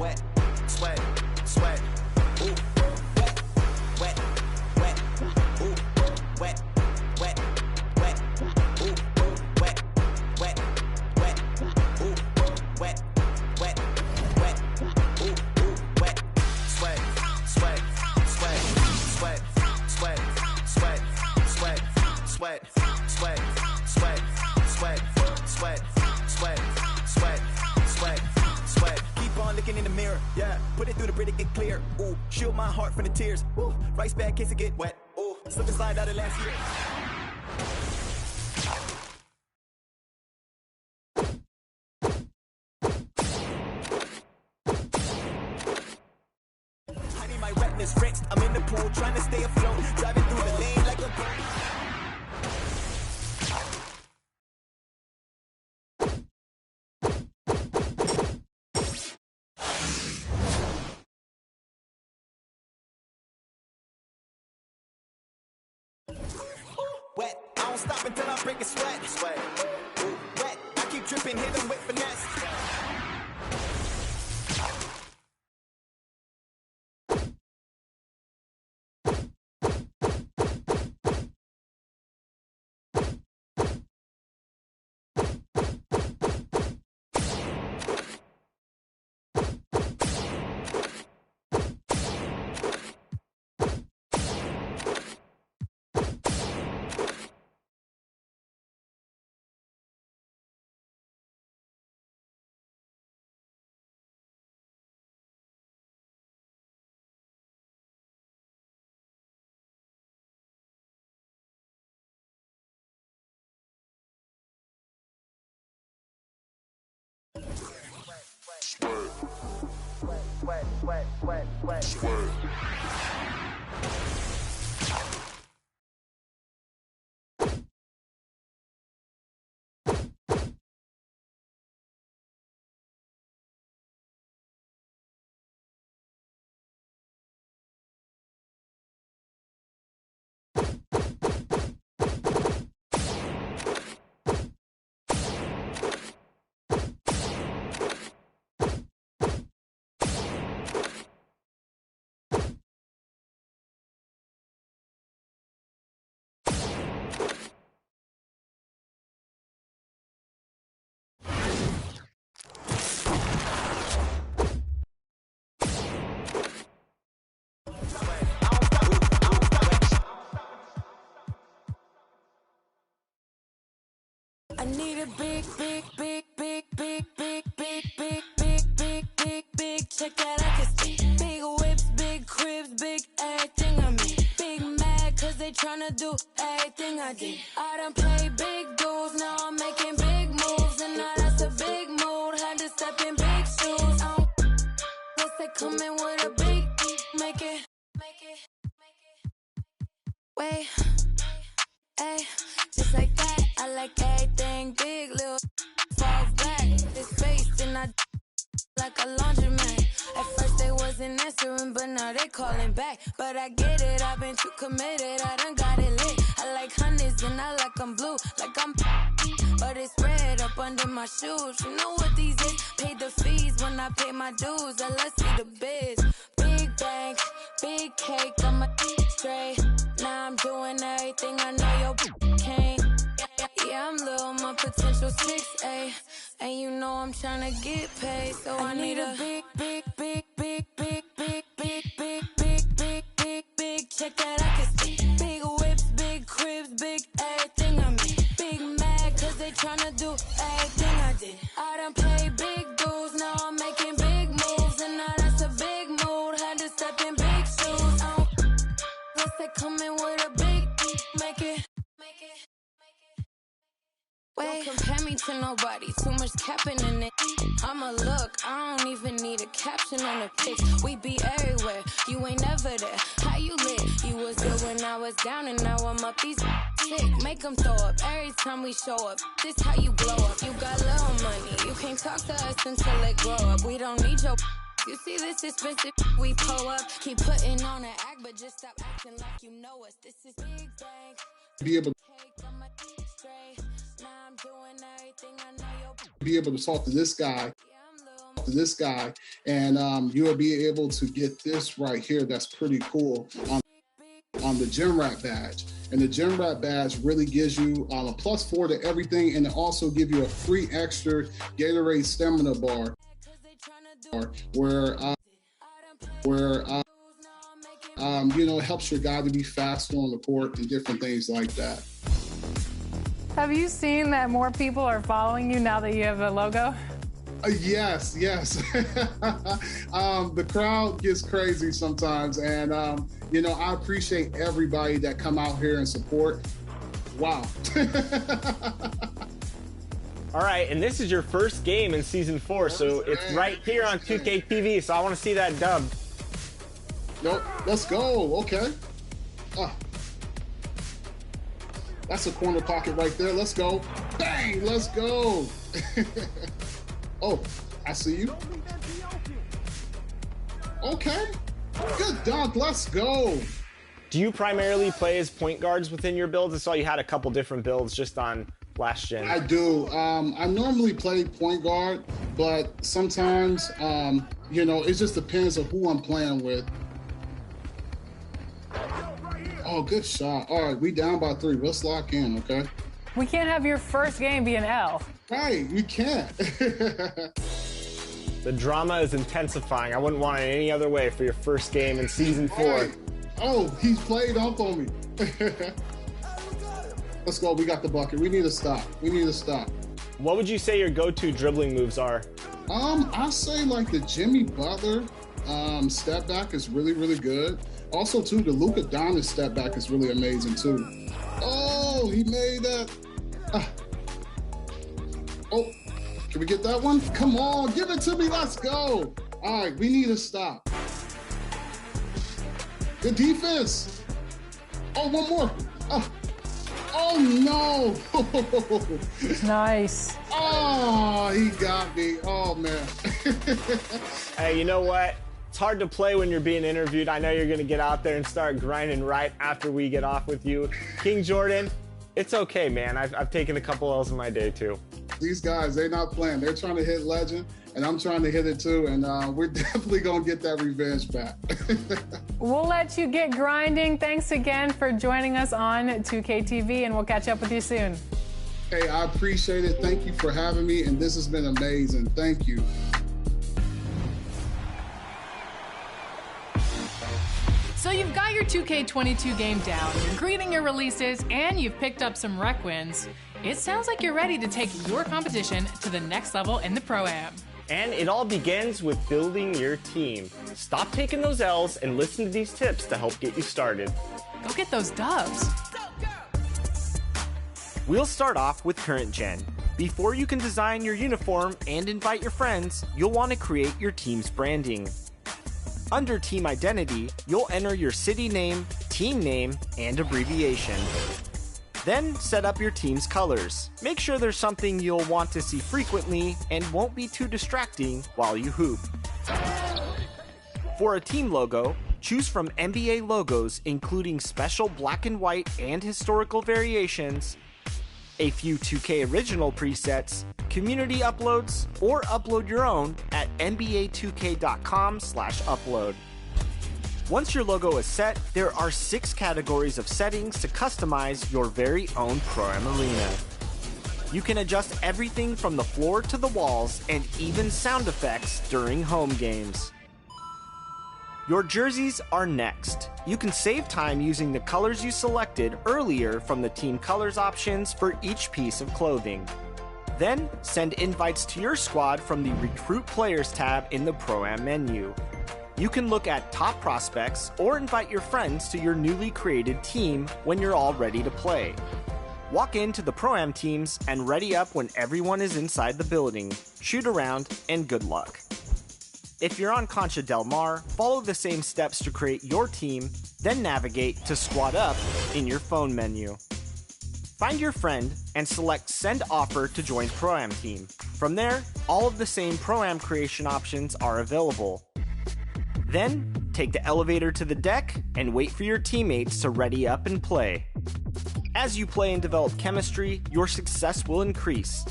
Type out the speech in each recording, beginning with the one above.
wet, sweat, sweat. Ooh, wet, wet, wet. Ooh, wet, wet, wet. Ooh, wet, wet, wet. Ooh, wet, wet, wet. Ooh, wet, sweat, sweat, sweat, sweat, sweat, sweat, sweat, sweat, sweat, sweat, sweat, sweat, sweat, sweat, sweat, sweat. Keep on looking in the mirror, yeah. Put it through the Brita, get clear. Ooh, shield my heart from the tears. Ooh, rice bag case it get wet. Ooh, slip and slide out of last year. I need my wetness fixed. I'm in the pool trying to stay afloat, driving through the lane like a boat. Wet, I don't stop until I break a sweat. Sweat, ooh, wet, I keep dripping, hit them with finesse. Wet, wet, wet, wet, wet. I need a big, big, big, big, big, big, big, big, big, big, big, big check that I can see. Big whips, big cribs, big everything I mean. Big mad cause they tryna do everything I did. I done played big dudes, now I'm making big moves. And now that's a big mood, had to step in big shoes. I don't guess they coming with a big, make it, wait, ayy, just like that. I like everything big, little fall back. This face, and I like a laundromat. At first they wasn't answering, but now they calling back. But I get it, I've been too committed, I done got it lit. I like honeys and I like them blue, like I'm but it's red up under my shoes. You know what these is? Paid the fees when I pay my dues. Now let's see the biz. Big bank, big cake, I'm a straight. Now I'm doing everything I know your can't. Yeah, I'm little, my potential 6'8", and you know I'm tryna get paid, so I need a big, big, big, big, big, big, big, big, big, big, big, big check that I can see. Big whips, big cribs, big everything I mean. Big mad cause they tryna do everything I did. I done played big dudes, now I'm making big moves, and now that's a big mood, had to step in big shoes. I don't guess they coming with a big, make it. Don't compare me to nobody, too much capping in it. I'ma look, I don't even need a caption on the pics. We be everywhere, you ain't never there. How you lit? You was good when I was down and now I'm up. These sick, make them throw up every time we show up. This how you glow up, you got little money. You can't talk to us until it grow up. We don't need your you see this expensive we pull up. Keep putting on an act, but just stop acting like you know us. This is big bang. Be able to talk to this guy to this guy, and you will be able to get this right here. That's pretty cool on the Gym Rat badge. And the Gym Rat badge really gives you a +4 to everything, and it also gives you a free extra Gatorade stamina bar, where it helps your guy to be faster on the court and different things like that. Have you seen that more people are following you now that you have a logo? Yes. The crowd gets crazy sometimes, and I appreciate everybody that come out here and support. Wow. All right, and this is your first game in Season 4, so it's right here on 2K TV, so I want to see that dubbed. Nope, let's go, okay. That's a corner pocket right there, let's go. Bang, let's go. Oh, I see you. Okay, good dunk, let's go. Do you primarily play as point guards within your builds? I saw you had a couple different builds just on last gen. I do. I normally play point guard, but sometimes, it just depends on who I'm playing with. Oh, good shot. All right, we down by 3. Let's lock in, okay? We can't have your first game be an L. Right, we can't. The drama is intensifying. I wouldn't want it any other way for your first game in Season 4. Right. Oh, he's played up on me. Let's go, we got the bucket. We need to stop. What would you say your go-to dribbling moves are? I say like the Jimmy Butler step back is really, really good. Also, too, the Luka Doncic step back is really amazing, too. Oh, he made that. Oh, can we get that one? Come on, give it to me, let's go. All right, we need to stop. Good defense. Oh, one more. Oh no. Nice. Oh, he got me. Oh, man. Hey, you know what? It's hard to play when you're being interviewed. I know you're going to get out there and start grinding right after we get off with you. King Jordan, it's okay, man. I've taken a couple L's in my day, too. These guys, they're not playing. They're trying to hit legend, and I'm trying to hit it, too. And we're definitely going to get that revenge back. We'll let you get grinding. Thanks again for joining us on 2K TV, and we'll catch up with you soon. Hey, I appreciate it. Thank you for having me, and this has been amazing. Thank you. So you've got your 2K22 game down, you're greeting your releases, and you've picked up some rec wins. It sounds like you're ready to take your competition to the next level in the Pro-Am. And it all begins with building your team. Stop taking those L's and listen to these tips to help get you started. Go get those dubs. We'll start off with current gen. Before you can design your uniform and invite your friends, you'll want to create your team's branding. Under Team Identity, you'll enter your city name, team name, and abbreviation. Then set up your team's colors. Make sure there's something you'll want to see frequently and won't be too distracting while you hoop. For a team logo, choose from NBA logos including special black and white and historical variations, a few 2K original presets, community uploads, or upload your own at nba2k.com/upload. Once your logo is set, there are 6 categories of settings to customize your very own Pro-Am arena. You can adjust everything from the floor to the walls and even sound effects during home games. Your jerseys are next. You can save time using the colors you selected earlier from the team colors options for each piece of clothing. Then send invites to your squad from the Recruit Players tab in the Pro-Am menu. You can look at top prospects or invite your friends to your newly created team when you're all ready to play. Walk into the Pro-Am teams and ready up when everyone is inside the building. Shoot around and good luck. If you're on Concha Del Mar, follow the same steps to create your team, then navigate to Squad Up in your phone menu. Find your friend and select Send Offer to join Pro-Am team. From there, all of the same Pro-Am creation options are available. Then, take the elevator to the deck and wait for your teammates to ready up and play. As you play and develop chemistry, your success will increase.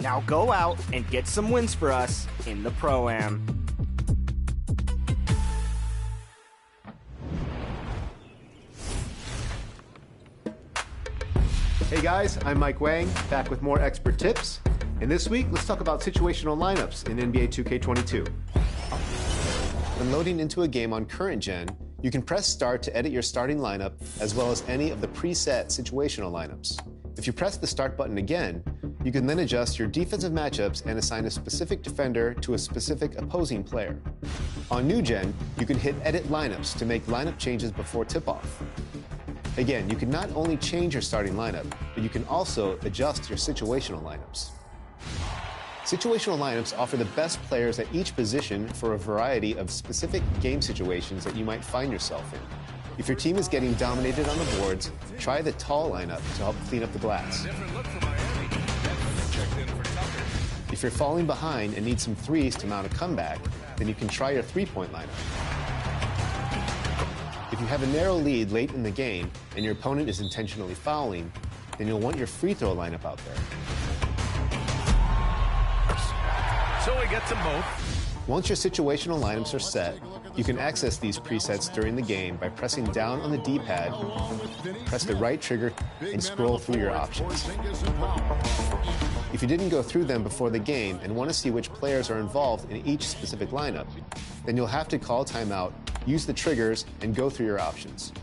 Now go out and get some wins for us in the Pro-Am. Hey guys, I'm Mike Wang, back with more expert tips. And this week, let's talk about situational lineups in NBA 2K22. When loading into a game on current gen, you can press start to edit your starting lineup as well as any of the preset situational lineups. If you press the start button again, you can then adjust your defensive matchups and assign a specific defender to a specific opposing player. On new gen, you can hit edit lineups to make lineup changes before tip-off. Again, you can not only change your starting lineup, but you can also adjust your situational lineups. Situational lineups offer the best players at each position for a variety of specific game situations that you might find yourself in. If your team is getting dominated on the boards, try the tall lineup to help clean up the glass. If you're falling behind and need some threes to mount a comeback, then you can try your three-point lineup. If you have a narrow lead late in the game and your opponent is intentionally fouling, then you'll want your free throw lineup out there. So he gets them both. Once your situational lineups are set, you can access these presets during the game by pressing down on the D-pad, press the right trigger, and scroll through your options. If you didn't go through them before the game and want to see which players are involved in each specific lineup, then you'll have to call timeout, use the triggers, and go through your options.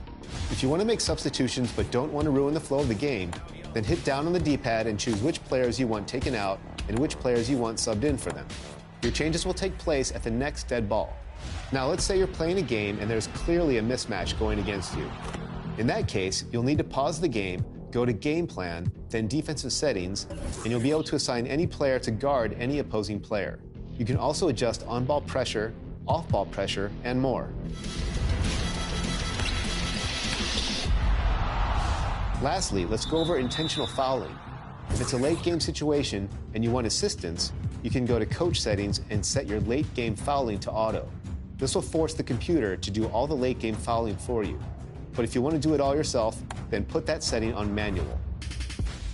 If you want to make substitutions but don't want to ruin the flow of the game, then hit down on the D-pad and choose which players you want taken out and which players you want subbed in for them. Your changes will take place at the next dead ball. Now let's say you're playing a game and there's clearly a mismatch going against you. In that case, you'll need to pause the game, go to Game Plan, then Defensive Settings, and you'll be able to assign any player to guard any opposing player. You can also adjust on-ball pressure, off-ball pressure, and more. Lastly, let's go over intentional fouling. If it's a late game situation and you want assistance, you can go to Coach Settings and set your late game fouling to auto. This will force the computer to do all the late game fouling for you. But if you want to do it all yourself, then put that setting on manual.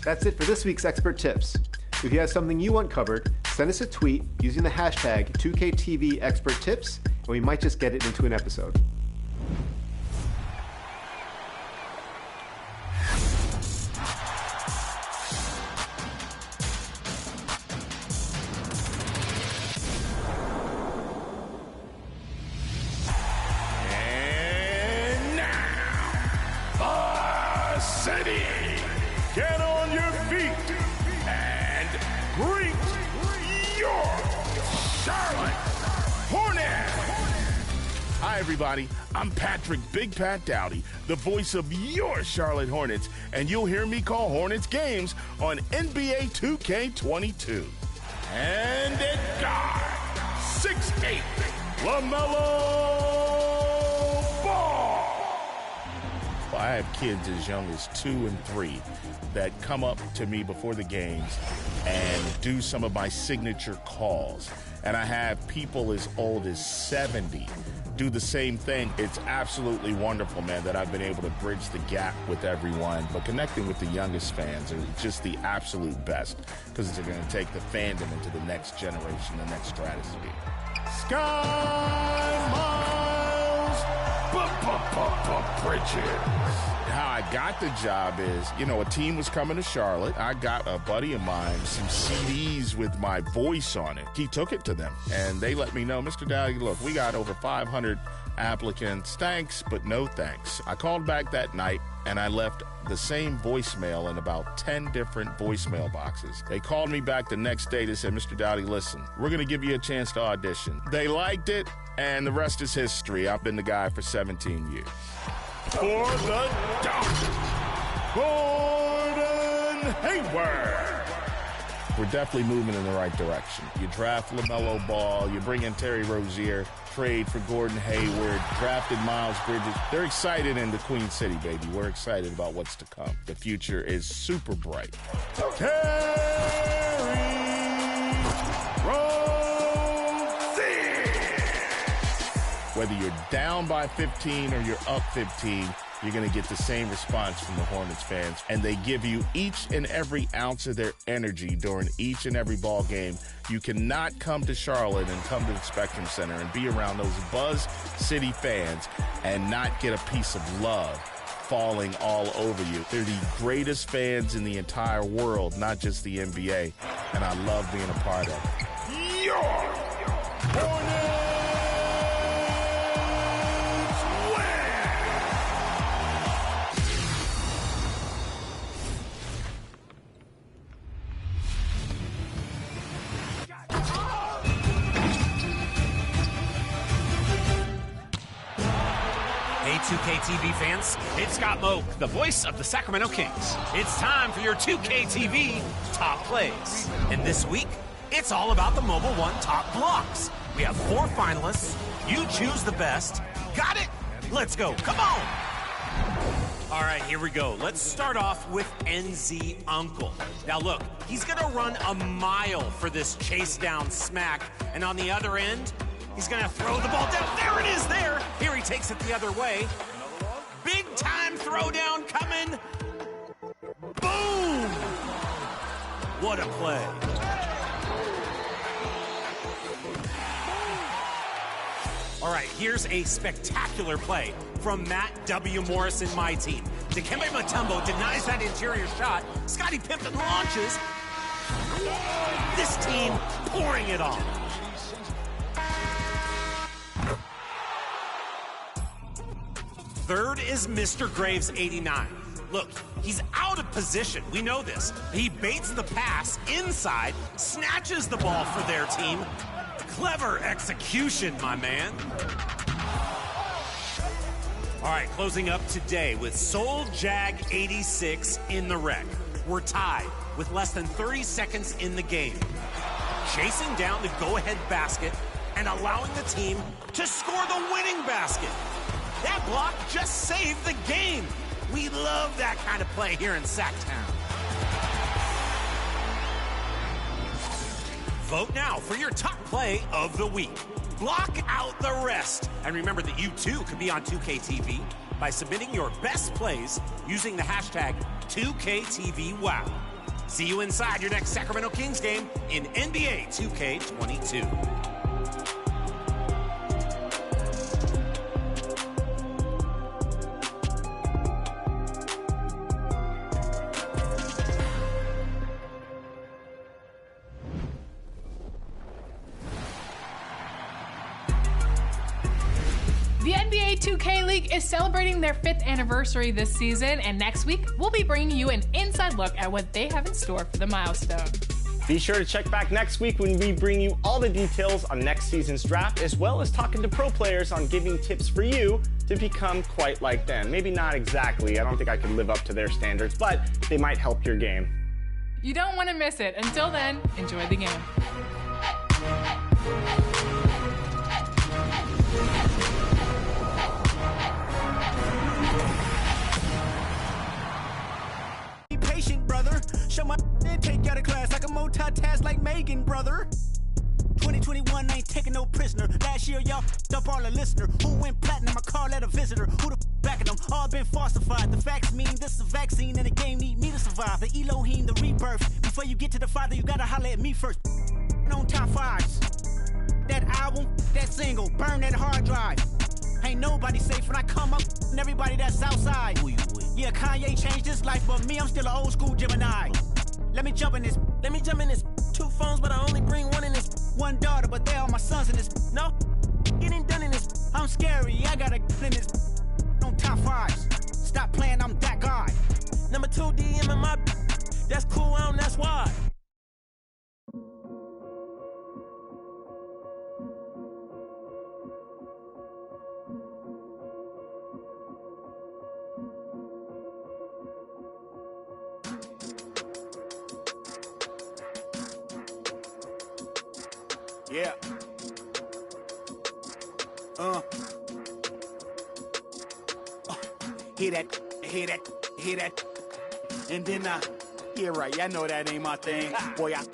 That's it for this week's expert tips. If you have something you want covered, send us a tweet using the hashtag 2KTVExpertTips, and we might just get it into an episode. Get on your feet and greet your Charlotte Hornets. Hi, everybody. I'm Patrick Big Pat Dowdy, the voice of your Charlotte Hornets, and you'll hear me call Hornets games on NBA 2K22. And at guard, 6'8", LaMelo Ball. I have kids as young as 2 and 3 that come up to me before the games and do some of my signature calls. And I have people as old as 70 do the same thing. It's absolutely wonderful, man, that I've been able to bridge the gap with everyone. But connecting with the youngest fans are just the absolute best because they're going to take the fandom into the next generation, the next stratosphere. Sky Miles Bridges. How I got the job is, a team was coming to Charlotte. I got a buddy of mine some CDs with my voice on it. He took it to them, and they let me know, Mr. Dowdy, look, we got over 500 applicants. Thanks, but no thanks. I called back that night, and I left the same voicemail in about 10 different voicemail boxes. They called me back the next day. They said, Mr. Dowdy, listen, we're going to give you a chance to audition. They liked it, and the rest is history. I've been the guy for 17 years. For the dunk, Gordon Hayward. We're definitely moving in the right direction. You draft LaMelo Ball, you bring in Terry Rozier, trade for Gordon Hayward, drafted Miles Bridges. They're excited in the Queen City, baby. We're excited about what's to come. The future is super bright. Terry Rozier. Whether you're down by 15 or you're up 15, you're going to get the same response from the Hornets fans. And they give you each and every ounce of their energy during each and every ball game. You cannot come to Charlotte and come to the Spectrum Center and be around those Buzz City fans and not get a piece of love falling all over you. They're the greatest fans in the entire world, not just the NBA, and I love being a part of it. Your Hornets Hey 2K TV fans, it's Scott Moak, the voice of the Sacramento Kings. It's time for your 2K TV top plays. And this week, it's all about the Mobile One top blocks. We have 4 finalists. You choose the best. Got it? Let's go. Come on. All right, here we go. Let's start off with NZ Uncle. Now look, he's gonna run a mile for this chase down smack. And on the other end, he's gonna throw the ball down. There it is there. Here he takes it the other way. Big time throwdown coming. Boom! What a play. All right, here's a spectacular play from Matt W. Morris and my team. Dikembe Mutombo denies that interior shot. Scottie Pippen launches. This team pouring it on. Third is Mr. Graves 89. Look, he's out of position. We know this. He baits the pass inside, snatches the ball for their team. Clever execution, my man. All right, closing up today with Soul Jag 86 in the wreck. We're tied with less than 30 seconds in the game. Chasing down the go-ahead basket and allowing the team to score the winning basket. That block just saved the game. We love that kind of play here in Sacktown. Vote now for your top play of the week. Block out the rest. And remember that you too can be on 2KTV by submitting your best plays using the hashtag 2KTVWow. See you inside your next Sacramento Kings game in NBA 2K22. The NBA 2K League is celebrating their 5th anniversary this season, and next week, we'll be bringing you an inside look at what they have in store for the milestone. Be sure to check back next week when we bring you all the details on next season's draft, as well as talking to pro players on giving tips for you to become quite like them. Maybe not exactly, I don't think I could live up to their standards, but they might help your game. You don't want to miss it. Until then, enjoy the game. Be patient, brother. Show my then take you out of class. I can multitask like Megan, brother. 2021 ain't taking no prisoner. Last year, y'all up all the listener. Who went platinum? I call that a visitor. Who the backing them? All been falsified. The facts mean this is a vaccine and the game need me to survive. The Elohim, the rebirth. Before you get to the Father, you gotta holler at me first. On top 5s. That album, that single, burn that hard drive. Ain't nobody safe when I come up and everybody that's outside. Yeah, Kanye changed his life, but me, I'm still an old school Gemini. Let me jump in this. 2 phones, but I only bring one in this. 1 daughter, but they all my sons in this. No, getting done in this. I'm scary, I gotta get in this. On top 5s. Stop playing, I'm that guy. Number 2 DM in my. That's cool, that's why. Yeah. Hear that. And then, yeah, right, y'all know that ain't my thing. Boy, I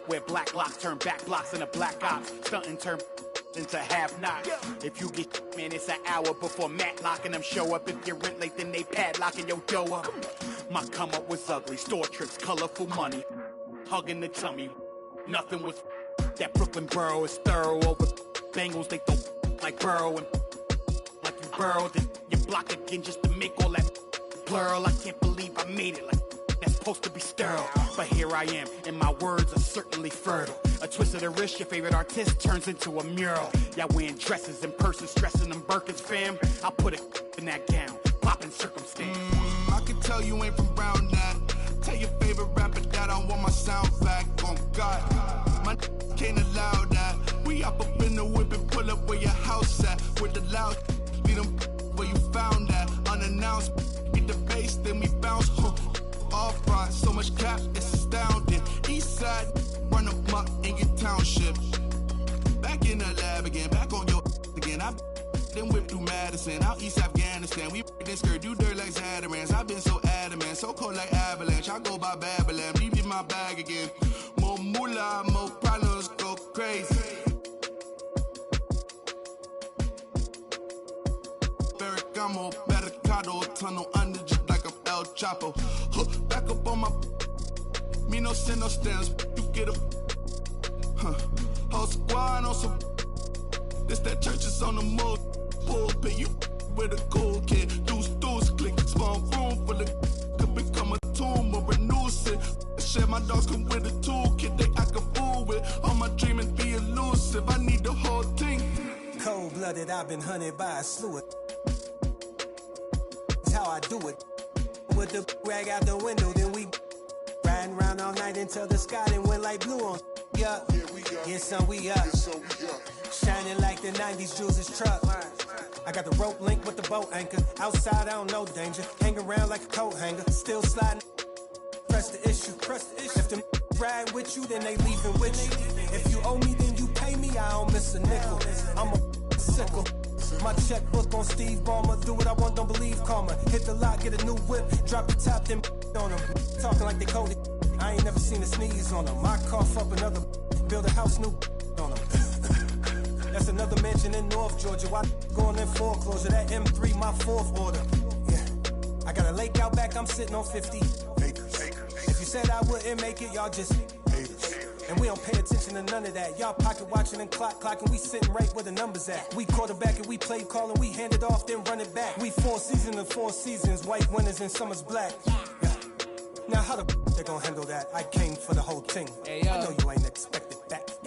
wear black locks, turn back blocks into black ops. Stunting, turn into half knock. If you get man, it's an hour before Matlock and them show up. If you rent late, then they padlocking your dough up. My come up was ugly, store trips, colorful money, hugging the tummy. Nothing was that Brooklyn borough is thorough over Bengals. They throw like Burrow and like you burrowed in your block again just to make all that blurl. I can't believe I made it like that's supposed to be sterile. But here I am, and my words are certainly fertile. A twist of the wrist, your favorite artist turns into a mural. Y'all wearing dresses in person, stressing them Birkins, fam. I'll put it in that gown, popping circumstance. I can tell you ain't from Brown that. Tell your favorite rapper that I want my sound back. Oh God, my can't allow that. We up in the whip and pull up where your house at. With the loud, beat them where you found that. Unannounced, get the bass, then we bounce. Off front, so much cap, it's astounding. East side, run them up in your township. Back in the lab again, back on your again. I then whip through Madison, out East Afghanistan. We this skirt, do dirt like Zatarans. I've been so adamant, so cold like avalanche. I go by Babylon, leave in my bag again. More moolah, more problems, go crazy. Ferragamo, barricado, tunnel under just like I'm El Chapo. Back up on my, me no send no stamps, you get a, whole squad on some, this that church is on the move, pulpit, you with a cool kid, deuce, click, small room full of, could become a tomb or renew it, share my dogs come with a toolkit, they act a fool with, all my dreaming be elusive, I need the whole thing. Cold-blooded, I've been hunted by a slew of, that's how I do it. With the rag out the window, then we riding around all night until the sky then went like blue on. Yeah, yeah, son, we up. Shining like the 90s Jules' truck. I got the rope link with the boat anchor. Outside, I don't know danger. Hang around like a coat hanger. Still sliding. Press the issue. If them ride with you, then they leaving with you. If you owe me, then you pay me. I don't miss a nickel. I'm a sickle. My checkbook on Steve Ballmer. Do what I want, don't believe karma. Hit the lot, get a new whip. Drop the top, then on them. Talking like they coded. I ain't never seen a sneeze on them. I cough up another. Build a house new on them. That's another mansion in North Georgia. Why going in foreclosure? That M3, my fourth order. Yeah. I got a lake out back, I'm sitting on 50 acres. If you said I wouldn't make it, y'all just haters. And we don't pay attention to none of that. Y'all pocket watching and clocking. We sitting right where the numbers at. We quarterback and we played calling. We hand it off, then run it back. We 4 seasons and 4 seasons. White winners and summer's black. Yeah. Now how the they gonna handle that? I came for the whole thing. Hey, I know you ain't expected that.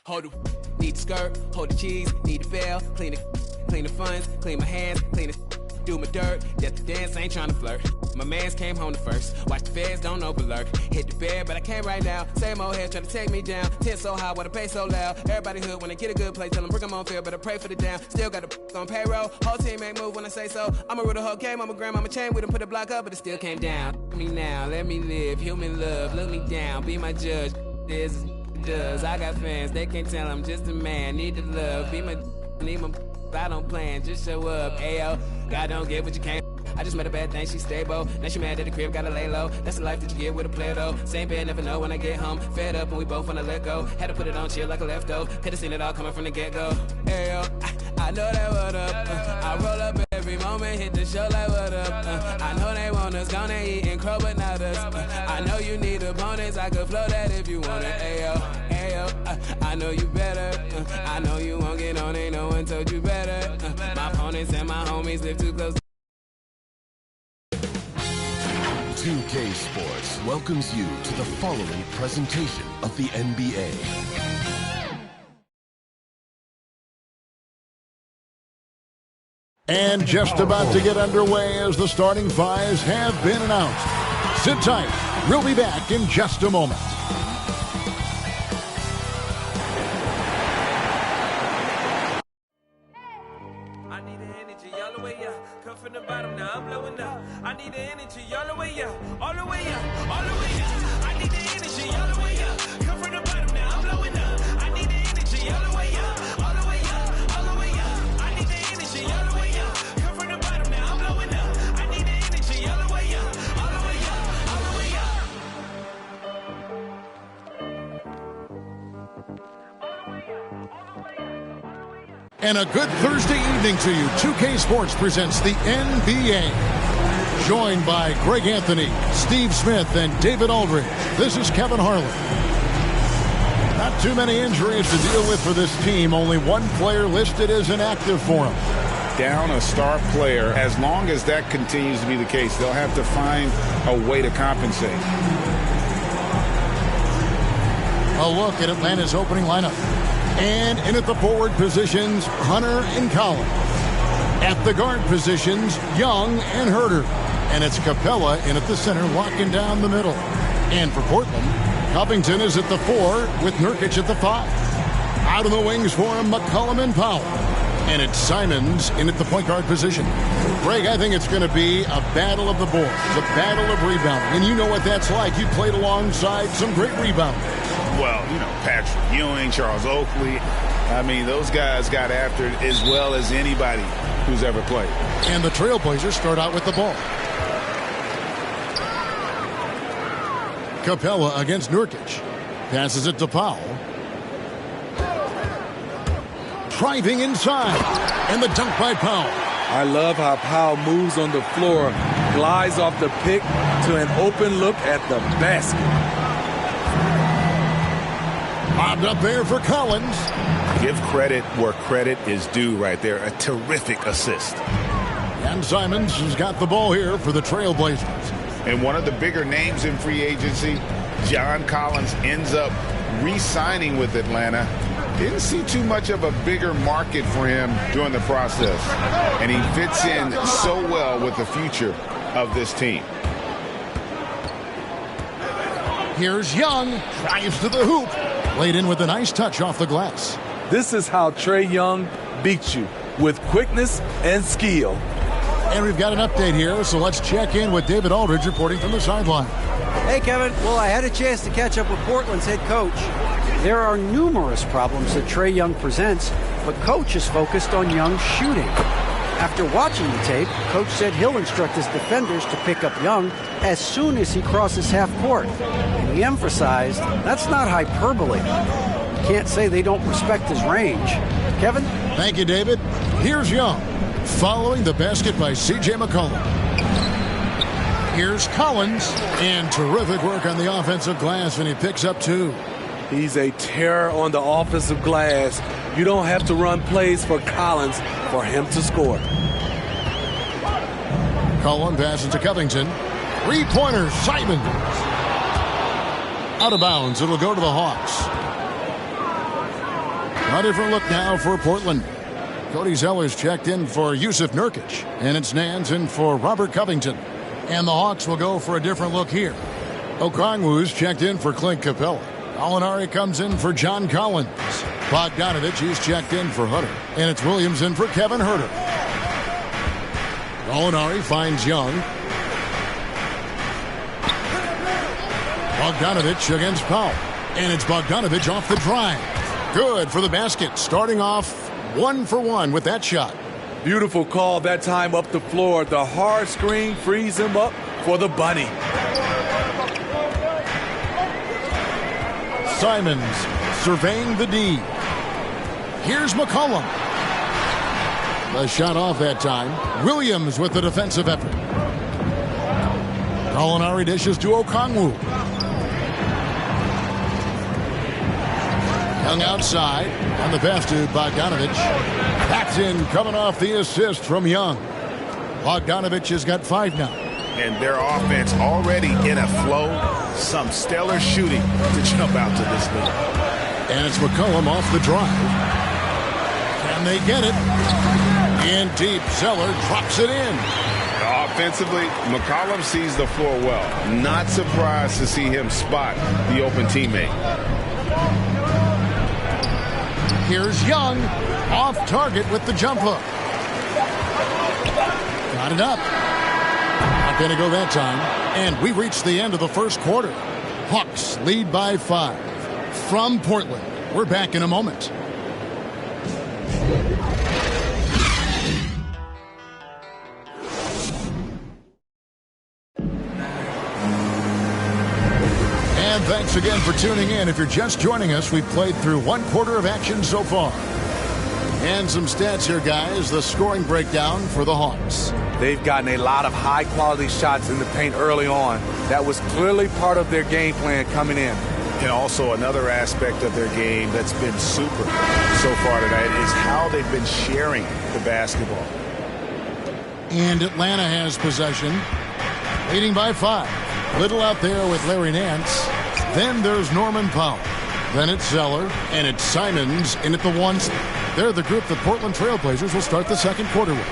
Hold the need the skirt, hold the cheese, need the bell, clean the funds, clean my hands, clean the do my dirt, just the dance, ain't trying to flirt. My mans came home the first, watch the feds, don't overlurk. Hit the bed, but I can't right now. Same old head trying to take me down. 10 so high, what I pay so loud. Everybody hood when they get a good place, tell them bring them on field, but I pray for the down. Still got the on payroll, whole team ain't move when I say so. I'm a rule the whole game, I'm a grandmama chain, we done put a block up, but it still came down. Look me now, let me live, human love, look me down, be my judge. This is does. I got fans, they can't tell I'm just a man. Need the love, be my, need my, I don't plan, just show up. Ayo, God don't get what you can't. I just met a bad thing, she stable. Now she mad at the crib, gotta lay low. That's the life that you get with a player though. Same bed, never know when I get home. Fed up and we both wanna let go. Had to put it on chill like a leftover. Could've seen it all coming from the get-go. Ayo, I know that what up. I roll up every moment, hit the show like what up. I know they want us, gonna eat and crow, but not us. I know you need opponents, I could flow that if you want it. Ayo, I know you better. I know you won't get on, ain't no one told you better. My opponents and my homies live too close. 2K Sports welcomes you to the following presentation of the NBA. And just about to get underway as the starting fives have been announced. Sit tight. We'll be back in just a moment. I need the energy all the way up. Come from the bottom, now I'm blowing up. I need the energy all the way up. All the way up. All the way up. I need the energy all the way up. Come from the bottom, now I'm blowing up. I need the energy all the way up. All the way up. All the way up. I need the energy all the way up. Come from the bottom, now I'm blowing up. I need the energy all the way up. All the way up. All the way up. All the way up. All the way up. And a good Thursday evening to you. 2K Sports presents the NBA. Joined by Greg Anthony, Steve Smith, and David Aldridge. This is Kevin Harlan. Not too many injuries to deal with for this team. Only one player listed as inactive for them. Down a star player. As long as that continues to be the case, they'll have to find a way to compensate. A look at Atlanta's opening lineup. And in at the forward positions, Hunter and Collins. At the guard positions, Young and Herter. And it's Capella in at the center, locking down the middle. And for Portland, Covington is at the 4 with Nurkic at the 5. Out of the wings for him, McCollum and Powell. And it's Simons in at the point guard position. Greg, I think it's going to be a battle of the boards, a battle of rebounding. And you know what that's like. You played alongside some great rebounders. Well, you know, Patrick Ewing, Charles Oakley. I mean, those guys got after it as well as anybody who's ever played. And the Trailblazers start out with the ball. Capella against Nurkic. Passes it to Powell. Driving inside. And the dunk by Powell. I love how Powell moves on the floor, glides off the pick to an open look at the basket. Bobbed up there for Collins. Give credit where credit is due right there. A terrific assist. And Simons has got the ball here for the Trailblazers. And one of the bigger names in free agency, John Collins, ends up re-signing with Atlanta. Didn't see too much of a bigger market for him during the process. And he fits in so well with the future of this team. Here's Young. Drives to the hoop. Laid in with a nice touch off the glass. This is how Trae Young beats you, with quickness and skill. And we've got an update here, so let's check in with David Aldridge reporting from the sideline. Hey, Kevin. Well, I had a chance to catch up with Portland's head coach. There are numerous problems that Trae Young presents, but coach is focused on Young's shooting. After watching the tape, coach said he'll instruct his defenders to pick up Young as soon as he crosses half court. And he emphasized that's not hyperbole. You can't say they don't respect his range. Kevin? Thank you, David. Here's Young, following the basket by C.J. McCollum. Here's Collins, and terrific work on the offensive glass, and he picks up 2. He's a terror on the offensive glass. You don't have to run plays for Collins for him to score. Collins passes to Covington. 3-pointer, Simons. Out of bounds, it'll go to the Hawks. A different look now for Portland. Cody Zeller's checked in for Yusuf Nurkic, and it's Nance in for Robert Covington. And the Hawks will go for a different look here. Okongwu's checked in for Clint Capella. Alinari comes in for John Collins. Bogdanovich is checked in for Hutter. And it's Williams in for Kevin Herter. Alinari finds Young. Bogdanovich against Powell. And it's Bogdanovich off the drive. Good for the basket. Starting off 1 for 1 with that shot. Beautiful call that time up the floor. The hard screen frees him up for the bunny. Simons surveying the D. Here's McCollum. The shot off that time. Williams with the defensive effort. Alinari dishes to Okongwu. Young outside on the pass to Bogdanovich. Paxton coming off the assist from Young. Bogdanovich has got 5 now. And their offense already in a flow. Some stellar shooting to jump out to this lead. And it's McCollum off the drive. Can they get it? In deep, Zeller drops it in. Offensively, McCollum sees the floor well. Not surprised to see him spot the open teammate. Here's Young, off target with the jump hook. Got it up. Not going to go that time. And we reach the end of the first quarter. Hawks lead by 5. From Portland, we're back in a moment. And thanks again for tuning in. If you're just joining us, we've played through 1 quarter of action so far. And some stats here, guys. The scoring breakdown for the Hawks. They've gotten a lot of high-quality shots in the paint early on. That was clearly part of their game plan coming in. And also another aspect of their game that's been super so far tonight is how they've been sharing the basketball. And Atlanta has possession, leading by 5. Little out there with Larry Nance. Then there's Norman Powell. Then it's Zeller, and it's Simons in at the 1. They're the group that Portland Trailblazers will start the second quarter with.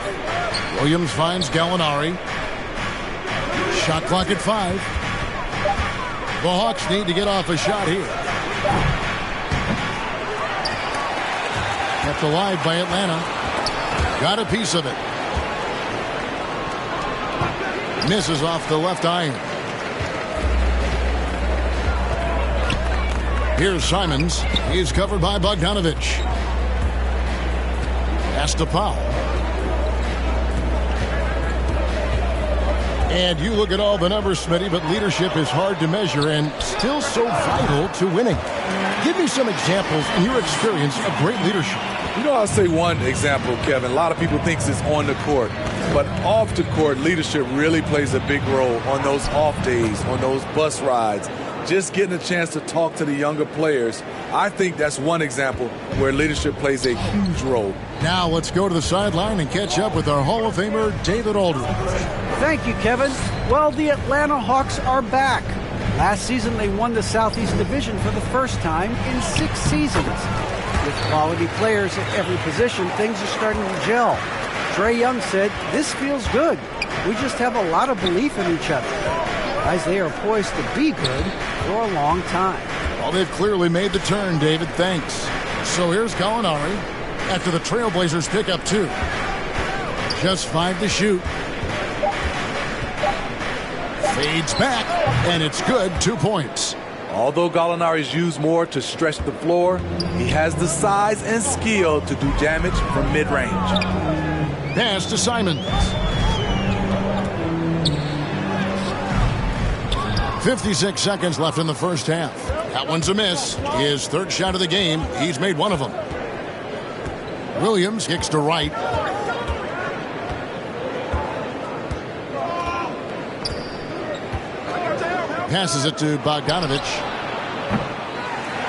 Williams finds Gallinari. Shot clock at 5. The Hawks need to get off a shot here. Kept alive by Atlanta. Got a piece of it. Misses off the left iron. Here's Simons. He's covered by Bogdanovich. Pass to Powell. And you look at all the numbers, Smitty, but leadership is hard to measure and still so vital to winning. Give me some examples in your experience of great leadership. You know, I'll say one example, Kevin. A lot of people think it's on the court, but off the court, leadership really plays a big role on those off days, on those bus rides. Just getting a chance to talk to the younger players. I think that's one example where leadership plays a huge role. Now let's go to the sideline and catch up with our Hall of Famer, David Aldridge. Thank you, Kevin. Well, the Atlanta Hawks are back. Last season, they won the Southeast Division for the first time in 6 seasons. With quality players at every position, things are starting to gel. Trae Young said, "This feels good. We just have a lot of belief in each other." Guys, they are poised to be good for a long time. Well, they've clearly made the turn, David. Thanks. So here's Gallinari after the Trailblazers pick up 2. Just 5 to shoot. Fades back, and it's good. 2 points. Although Gallinari's used more to stretch the floor, he has the size and skill to do damage from mid-range. Pass to Simons. 56 seconds left in the first half. That one's a miss. His 3rd shot of the game. He's made 1 of them. Williams kicks to right. Passes it to Bogdanovich.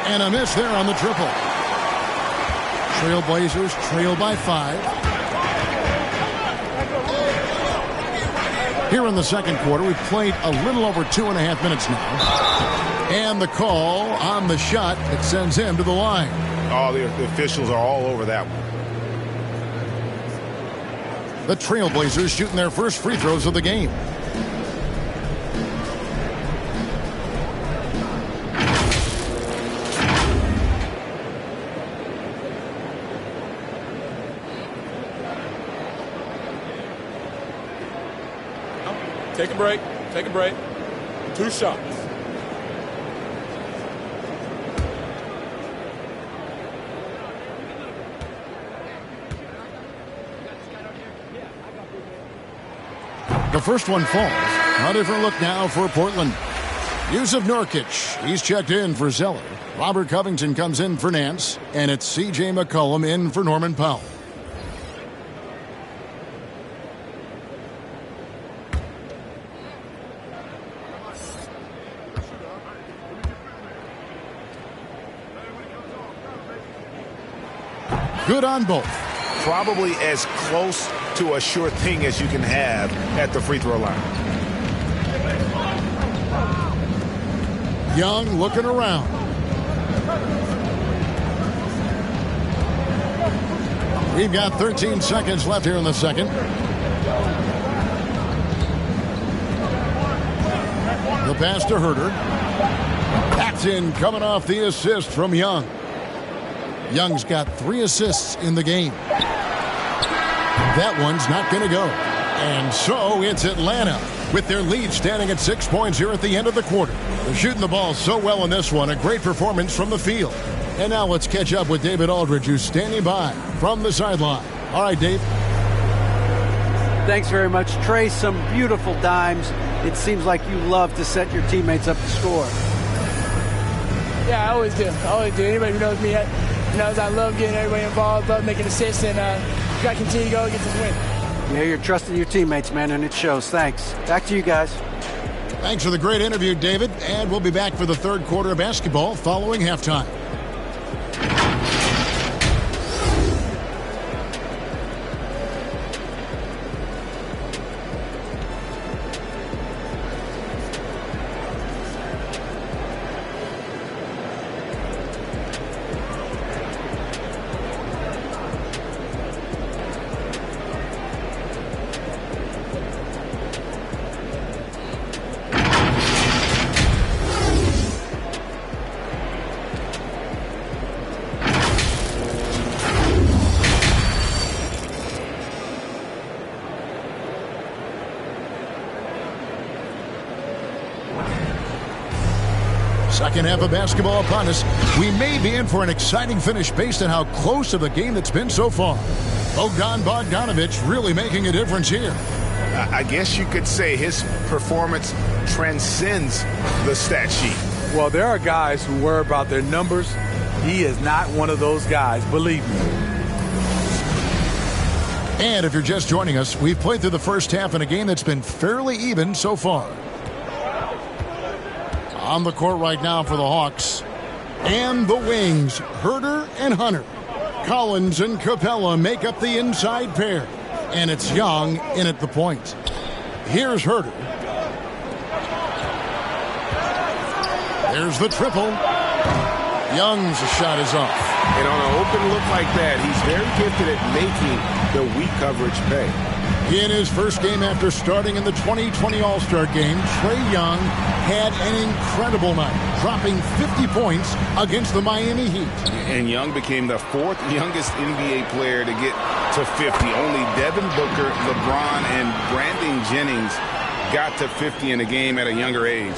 And a miss there on the triple. Trailblazers trail by 5. Here in the second quarter, we've played a little over 2.5 minutes now. And the call on the shot that sends him to the line. Oh, the officials are all over that one. The Trailblazers shooting their first free throws of the game. Take a break. Take a break. 2 shots. The first one falls. A different look now for Portland. Yusuf Nurkic. He's checked in for Zeller. Robert Covington comes in for Nance. And it's C.J. McCollum in for Norman Powell. Good on both. Probably as close to a sure thing as you can have at the free throw line. Young looking around. We've got 13 seconds left here in the second. The pass to Herter. Paxton coming off the assist from Young. Young's got 3 assists in the game. That one's not going to go. And so it's Atlanta with their lead standing at 6 points here at the end of the quarter. They're shooting the ball so well in this one. A great performance from the field. And now let's catch up with David Aldridge, who's standing by from the sideline. All right, Dave. Thanks very much, Trae. Some beautiful dimes. It seems like you love to set your teammates up to score. Yeah, I always do. Anybody who knows me, I love getting everybody involved, love making assists, and got to continue to go get this win. Yeah, you're trusting your teammates, man, and it shows. Thanks. Back to you guys. Thanks for the great interview, David. And we'll be back for the third quarter of basketball following halftime. Second half of basketball upon us. We may be in for an exciting finish based on how close of the game that's been so far. Bogdanovich really making a difference here. I guess you could say his performance transcends the stat sheet. Well, there are guys who worry about their numbers. He is not one of those guys, believe me. And if you're just joining us, we've played through the first half in a game that's been fairly even so far. On the court right now for the Hawks. And the wings, Herder and Hunter. Collins and Capella make up the inside pair. And it's Young in at the point. Here's Herder. There's the triple. Young's shot is off. And on an open look like that, he's very gifted at making the weak coverage pay. In his first game after starting in the 2020 All-Star Game, Trae Young had an incredible night, dropping 50 points against the Miami Heat. And Young became the fourth youngest NBA player to get to 50. Only Devin Booker, LeBron, and Brandon Jennings got to 50 in a game at a younger age.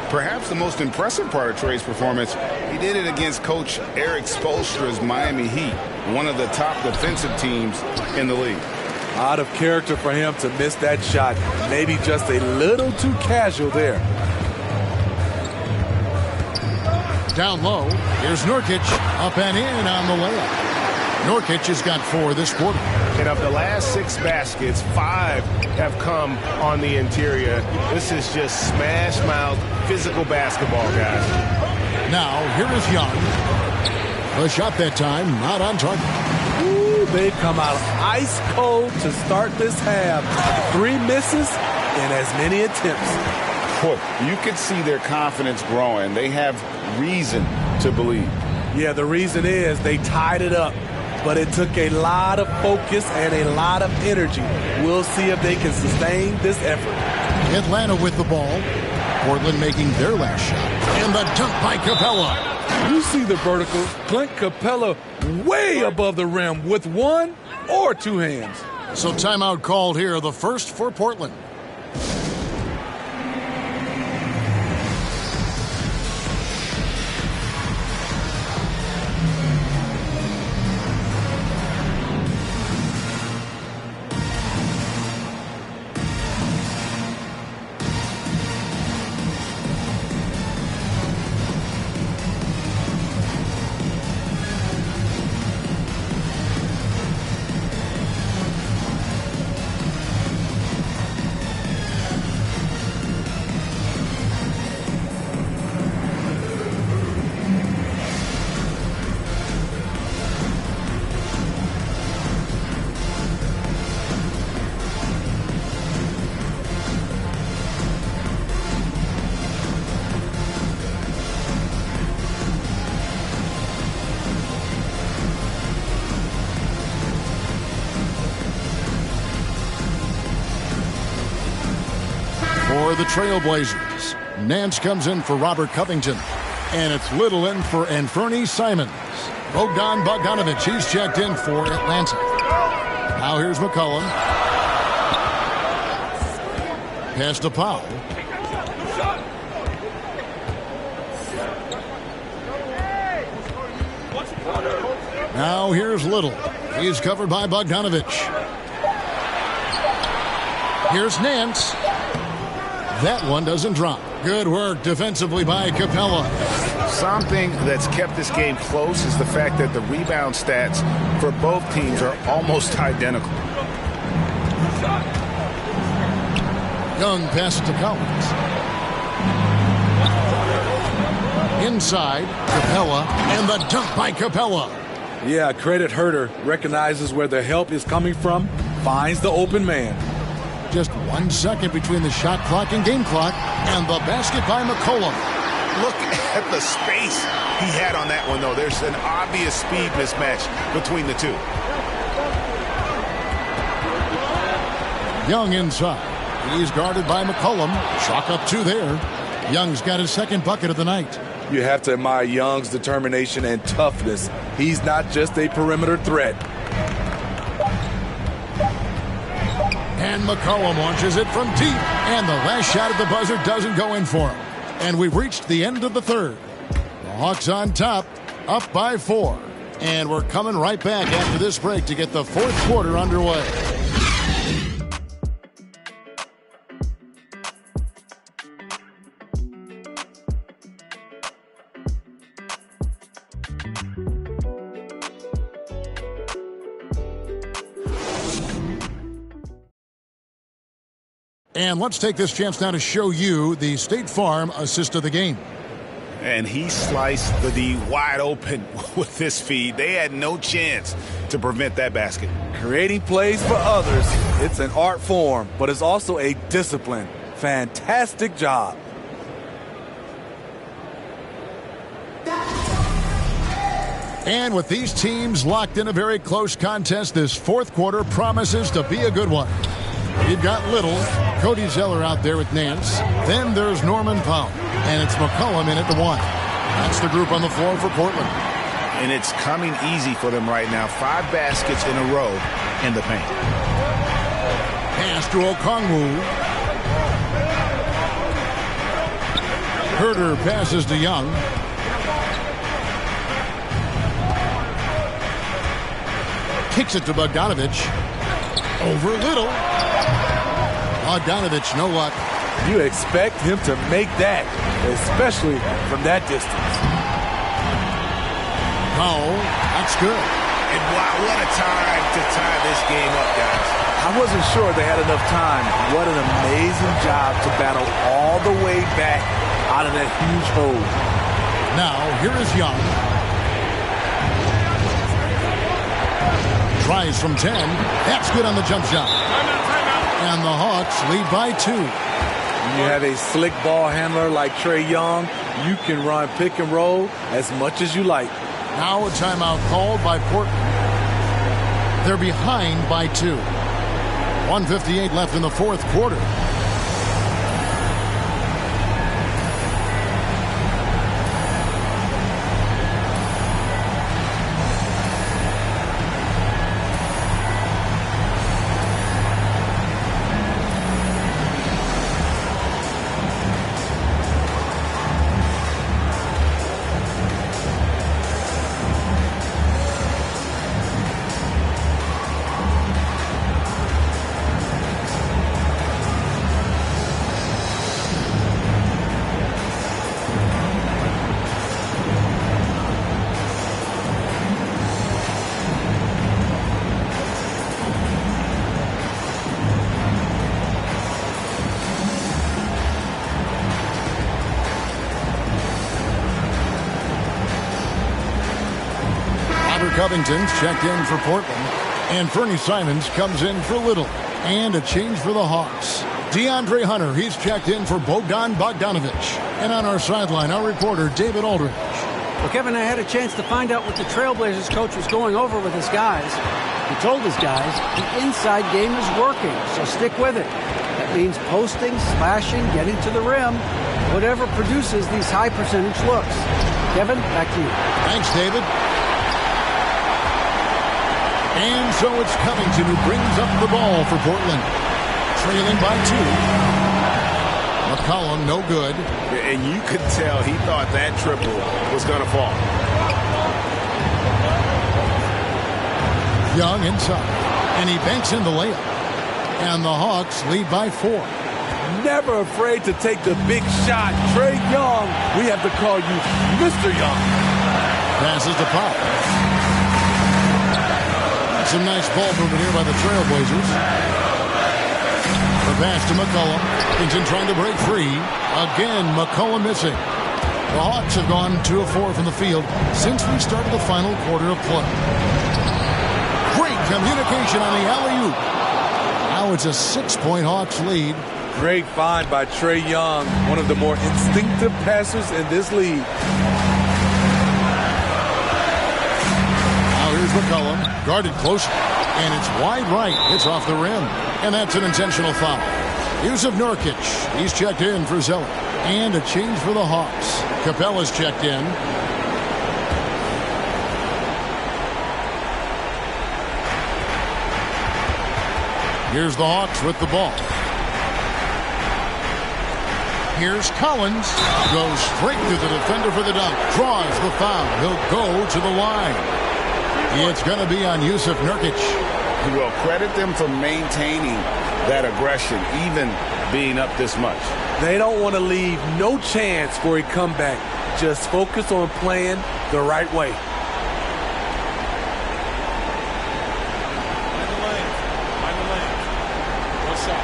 Perhaps the most impressive part of Trae's performance, he did it against Coach Eric Spoelstra's Miami Heat, one of the top defensive teams in the league. Out of character for him to miss that shot. Maybe just a little too casual there. Down low, here's Nurkic, up and in on the layup. Nurkic has got 4 this quarter. And of the last 6 baskets, 5 have come on the interior. This is just smash mouth, physical basketball, guys. Now, here is Young. The shot that time, not on target. Ooh, they've come out ice cold to start this half. 3 misses and as many attempts. Well, you could see their confidence growing. They have reason to believe. Yeah, the reason is they tied it up. But it took a lot of focus and a lot of energy. We'll see if they can sustain this effort. Atlanta with the ball. Portland making their last shot. And the dunk by Capella. You see the vertical. Clint Capella way above the rim with 1 or 2 hands. So timeout called here, the first for Portland. For the Trailblazers, Nance comes in for Robert Covington. And it's Little in for Anthony Simons. Bogdanovich, he's checked in for Atlanta. Now here's McCollum. Pass to Powell. Now here's Little. He's covered by Bogdanovich. Here's Nance. That one doesn't drop. Good work defensively by Capella. Something that's kept this game close is the fact that the rebound stats for both teams are almost identical. Young passes to Collins. Inside, Capella, and the dunk by Capella. Yeah, credit Herter. Recognizes where the help is coming from, finds the open man. Just 1 second between the shot clock and game clock, and the basket by McCollum. Look at the space he had on that one, though. There's an obvious speed mismatch between the two. Young inside. He's guarded by McCollum. Chalk up 2 there. Young's got his second bucket of the night. You have to admire Young's determination and toughness. He's not just a perimeter threat. And McCollum launches it from deep. And the last shot at the buzzer doesn't go in for him. And we've reached the end of the third. The Hawks on top, up by 4. And we're coming right back after this break to get the fourth quarter underway. And let's take this chance now to show you the State Farm assist of the game. And he sliced the D wide open with this feed. They had no chance to prevent that basket. Creating plays for others, it's an art form, but it's also a discipline. Fantastic job. And with these teams locked in a very close contest, this fourth quarter promises to be a good one. You've got Little, Cody Zeller out there with Nance. Then there's Norman Powell. And it's McCollum in at the 1. That's the group on the floor for Portland. And it's coming easy for them right now. 5 baskets in a row in the paint. Pass to Okongwu. Herter passes to Young. Kicks it to Bogdanovich. Over Little. Bogdanovich, no luck. You expect him to make that, especially from that distance. Powell, that's good. And wow, what a time to tie this game up, guys. I wasn't sure they had enough time. What an amazing job to battle all the way back out of that huge hole. Now, here is Young. Tries from 10. That's good on the jump shot. And the Hawks lead by 2. When you have a slick ball handler like Trae Young, you can run pick and roll as much as you like. Now a timeout called by Portland. They're behind by 2. 1:58 left in the fourth quarter. Covington's checked in for Portland. And Fernie Simons comes in for Little. And a change for the Hawks. DeAndre Hunter, he's checked in for Bogdan Bogdanovich. And on our sideline, our reporter, David Aldridge. Well, Kevin, I had a chance to find out what the Trailblazers coach was going over with his guys. He told his guys the inside game is working, so stick with it. That means posting, slashing, getting to the rim, whatever produces these high percentage looks. Kevin, back to you. Thanks, David. And so it's Covington who brings up the ball for Portland. Trailing by 2. McCollum, no good. And you could tell he thought that triple was going to fall. Young inside. And he banks in the layup. And the Hawks lead by 4. Never afraid to take the big shot. Trae Young, we have to call you Mr. Young. Passes to Pop. Some nice ball movement here by the Trailblazers. The pass to McCollum. Kingston trying to break free. Again, McCollum missing. The Hawks have gone 2 of 4 from the field since we started the final quarter of play. Great communication on the alley-oop. Now it's a 6-point Hawks lead. Great find by Trae Young, one of the more instinctive passers in this league. Now here's McCollum, guarded close, and it's wide right. It's off the rim, and that's an intentional foul. Yusuf Nurkic, he's checked in for Zeller. And a change for the Hawks. Capella's checked in. Here's the Hawks with the ball. Here's Collins. Goes straight to the defender for the dunk. Draws the foul. He'll go to the line. It's going to be on Yusuf Nurkic. Well, credit them for maintaining that aggression, even being up this much. They don't want to leave no chance for a comeback. Just focus on playing the right way. Find the lane. What's up?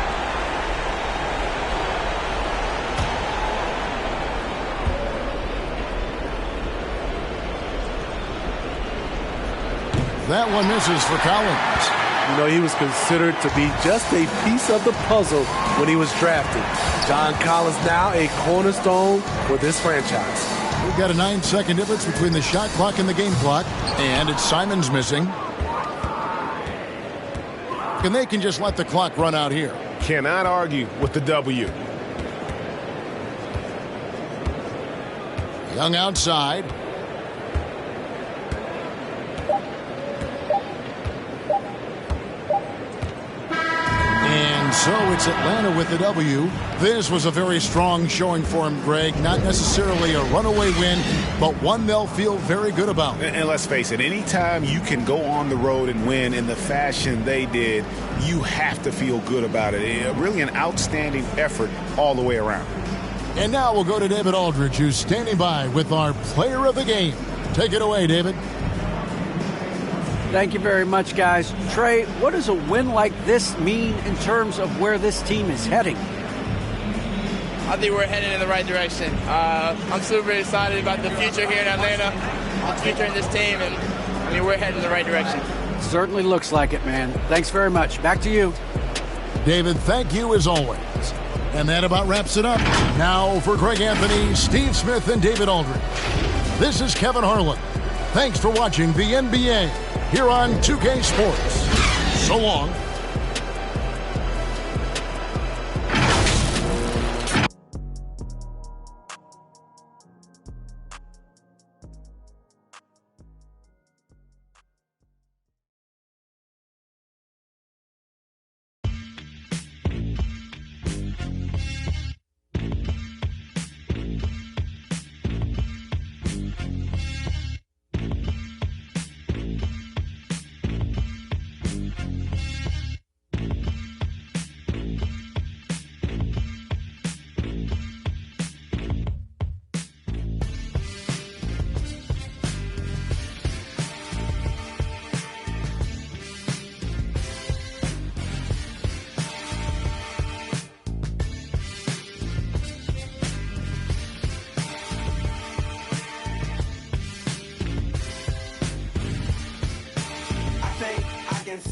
That one misses for Collins. You know, he was considered to be just a piece of the puzzle when he was drafted. John Collins now a cornerstone for this franchise. We've got a 9-second difference between the shot clock and the game clock. And it's Simons missing. And they can just let the clock run out here. Cannot argue with the W. Young outside. And so it's Atlanta with the W. This was a very strong showing for him, Greg. Not necessarily a runaway win, but one they'll feel very good about. And let's face it, anytime you can go on the road and win in the fashion they did, you have to feel good about it. Really an outstanding effort all the way around. And now we'll go to David Aldridge, who's standing by with our player of the game. Take it away, David. Thank you very much, guys. Trae, what does a win like this mean in terms of where this team is heading? I think we're heading in the right direction. I'm super excited about the future here in Atlanta, the future in this team, and I mean, we're heading in the right direction. Certainly looks like it, man. Thanks very much. Back to you. David, thank you as always. And that about wraps it up. Now for Greg Anthony, Steve Smith, and David Aldridge. This is Kevin Harlan. Thanks for watching the NBA here on 2K Sports. So long.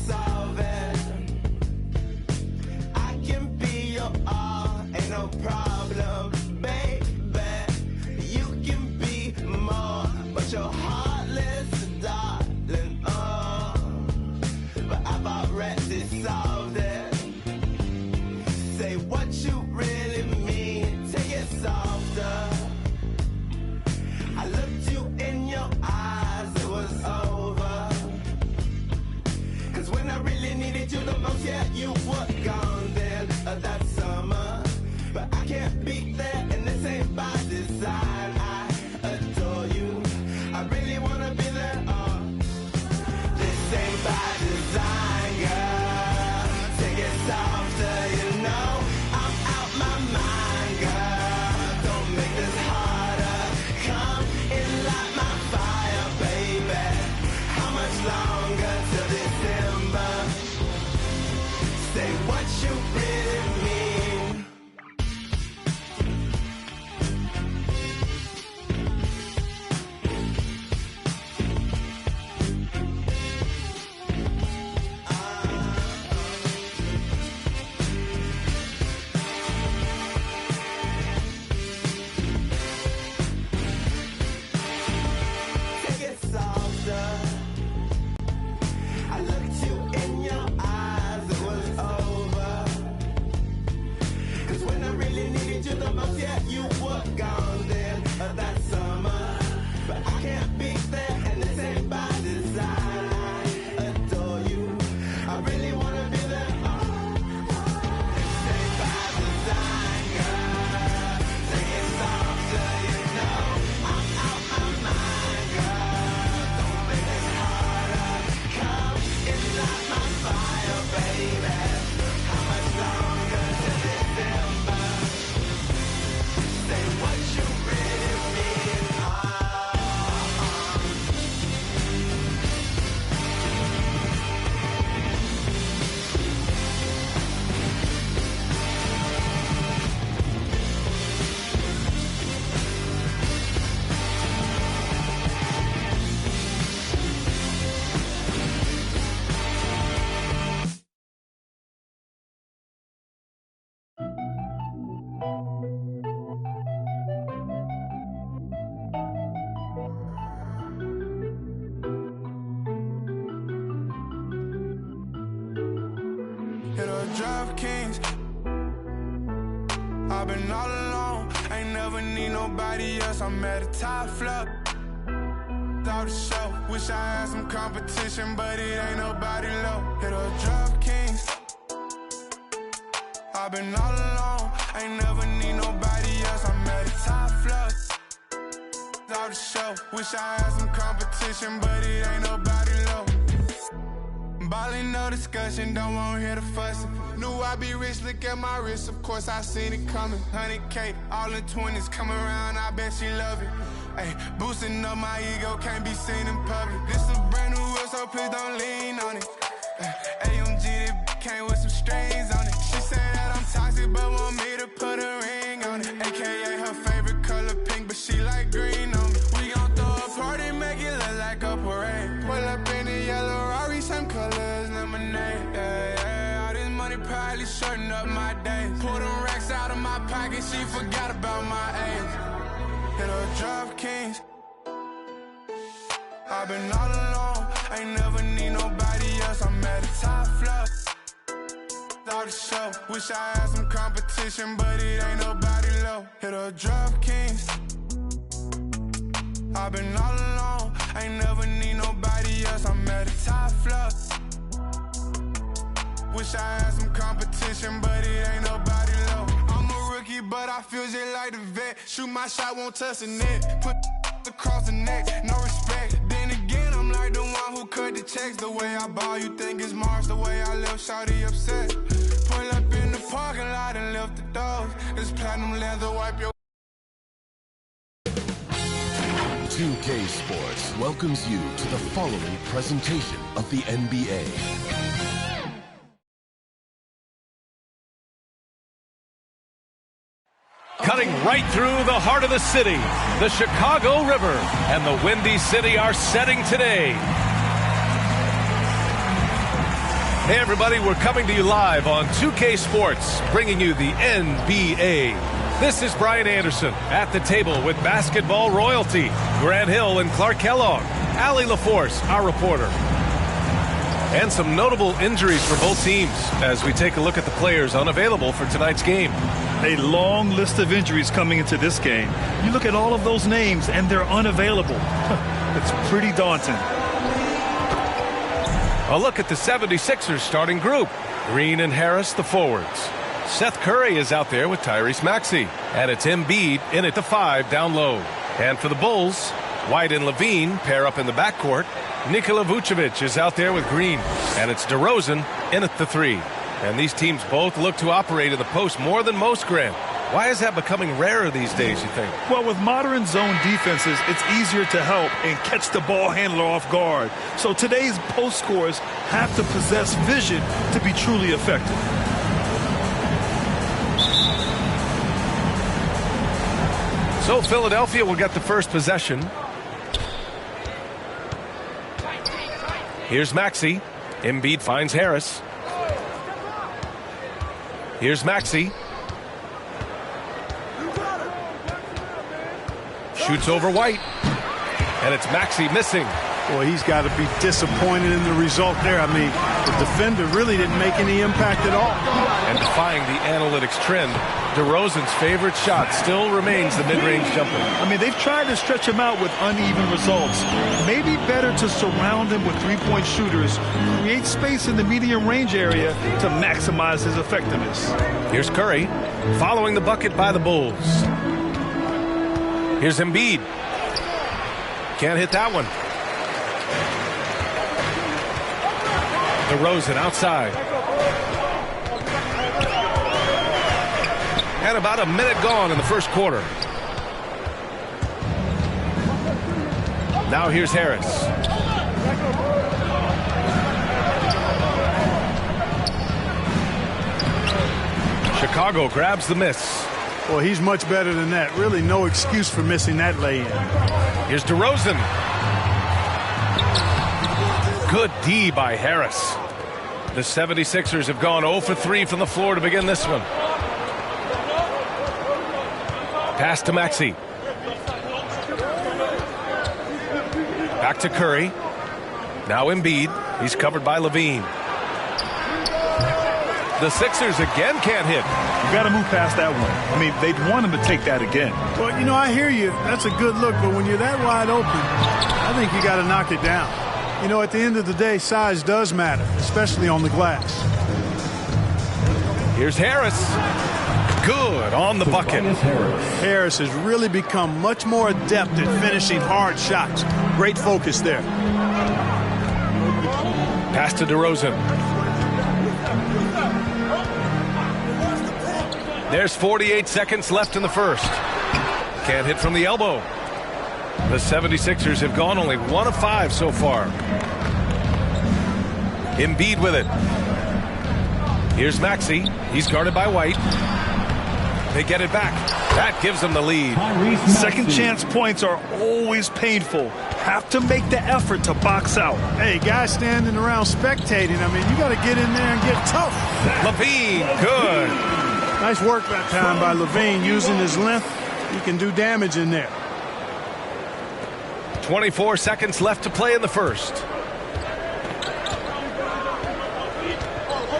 Solve it. I can be your all, ain't no problem, baby. You can be more, but you're heartless, darling. But I've already solved it. Say what you really mean, take it softer. I looked you in your eyes, it was over. When I really needed you the most, yeah, you were gone then that summer. But I can't be there, and this ain't by design. I adore you, I really wanna be there. This ain't by design, girl. Take it softer, you know. I'm out Hit a DraftKings. I've been all alone, ain't never need nobody else. I'm at the top floor. Out the show, wish I had some competition, but it ain't nobody low. Hit a DraftKings. I've been all alone, ain't never need nobody else. I'm at the top floor. Out the show, wish I had some competition, but it ain't nobody low. Ballin', no discussion, don't wanna hear the fussing. Knew I'd be rich, look at my wrist, of course I seen it coming. 100K, all in 20s, come around, I bet she love it. Ay, boosting up my ego, can't be seen in public. This a brand new whip, so please don't lean on it. AMG, that came with some strings on it. She said that I'm toxic, but want me to put a ring on it. AKA her favorite color pink, but she like green on me. We gon' throw a party, make it look like a parade. Pull up in the yellow Rari, same color as lemonade. Yeah, yeah, all this money probably shorten up my days. Pull them racks out of my pocket, she forgot about my age. Hit a DraftKings. I've been all alone, ain't never need nobody else. I'm at the top floor. Out the show, wish I had some competition, but it ain't nobody low. Hit a DraftKings. I've been all alone, ain't never need nobody else. I'm at the top floor. Wish I had some competition, but it ain't nobody low. I'm a rookie, but I feel just like the vet. Shoot my shot, won't touch the net. Put across the neck, no respect. Then again, I'm like the one who cut the checks. The way I ball, you think it's Mars. The way I left shawty upset. Pull up in the parking lot and left the doors. This platinum leather wipe your 2K Sports welcomes you to the following presentation of the NBA. Cutting right through the heart of the city, the Chicago River and the Windy City are setting today. Hey everybody, we're coming to you live on 2K Sports, bringing you the NBA. This is Brian Anderson at the table with basketball royalty, Grant Hill and Clark Kellogg, Allie LaForce, our reporter. And some notable injuries for both teams as we take a look at the players unavailable for tonight's game. A long list of injuries coming into this game. You look at all of those names and they're unavailable. It's pretty daunting. A look at the 76ers starting group. Green and Harris, the forwards. Seth Curry is out there with Tyrese Maxey. And it's Embiid in at the 5 down low. And for the Bulls, White and Levine pair up in the backcourt. Nikola Vucevic is out there with Green. And it's DeRozan in at the 3. And these teams both look to operate in the post more than most, Grant. Why is that becoming rarer these days, you think? Well, with modern zone defenses, it's easier to help and catch the ball handler off guard. So today's post scorers have to possess vision to be truly effective. So Philadelphia will get the first possession. Here's Maxey. Embiid finds Harris. Here's Maxey. Shoots over White. And it's Maxey missing. Boy, he's got to be disappointed in the result there. I mean, the defender really didn't make any impact at all. And defying the analytics trend, DeRozan's favorite shot still remains the mid-range jumper. I mean, they've tried to stretch him out with uneven results. Maybe better to surround him with three-point shooters, create space in the medium range area to maximize his effectiveness. Here's Curry, following the bucket by the Bulls. Here's Embiid. Can't hit that one. DeRozan outside. And about a minute gone in the first quarter. Now here's Harris. Chicago grabs the miss. Well, he's much better than that. Really no excuse for missing that lay-in. Here's DeRozan. Good D by Harris. The 76ers have gone 0 for 3 from the floor to begin this one. Pass to Maxey. Back to Curry. Now Embiid. He's covered by Levine. The Sixers again can't hit. You got to move past that one. I mean, they'd want him to take that again. Well, you know, I hear you. That's a good look, but when you're that wide open, I think you got to knock it down. You know, at the end of the day, size does matter, especially on the glass. Here's Harris. Good on the bucket. Harris has really become much more adept at finishing hard shots. Great focus there. Pass to DeRozan. There's 48 seconds left in the first. Can't hit from the elbow. The 76ers have gone only 1 of 5 so far. Embiid with it. Here's Maxey. He's guarded by White. They get it back. That gives them the lead. Second chance points are always painful. Have to make the effort to box out. Hey, guys standing around spectating, I mean, you got to get in there and get tough. Levine, good. Nice work that time by Levine using his length. He can do damage in there. 24 seconds left to play in the first.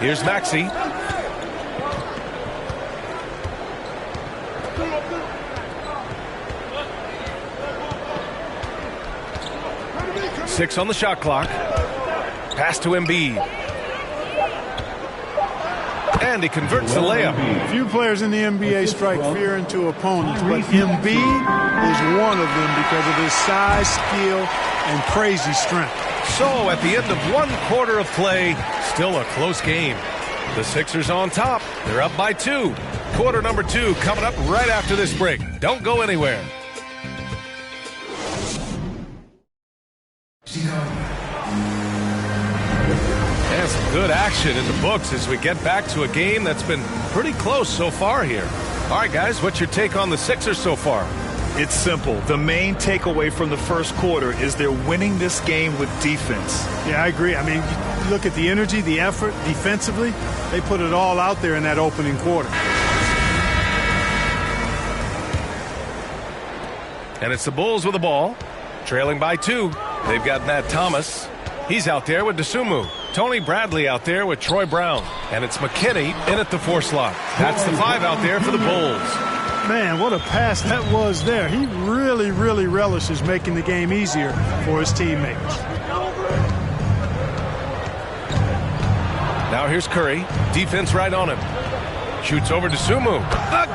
Here's Maxey. Six on the shot clock. Pass to Embiid. And he converts the layup. Few players in the NBA strike fear into opponents, but Embiid is one of them because of his size, skill, and crazy strength. So at the end of 1 quarter of play, still a close game. The Sixers on top. They're up by 2. Quarter number 2 coming up right after this break. Don't go anywhere. And some good action in the books as we get back to a game that's been pretty close so far here. All right, guys, what's your take on the Sixers so far? It's simple. The main takeaway from the first quarter is they're winning this game with defense. Yeah, I agree. I mean, you look at the energy, the effort defensively. They put it all out there in that opening quarter. And it's the Bulls with the ball, trailing by 2. They've got Matt Thomas. He's out there with DeSumo. Tony Bradley out there with Troy Brown. And it's McKinney in at the 4 slot. That's the 5 out there for the Bulls. Man, what a pass that was there. He really, really relishes making the game easier for his teammates. Now here's Curry. Defense right on him. Shoots over to Sumu.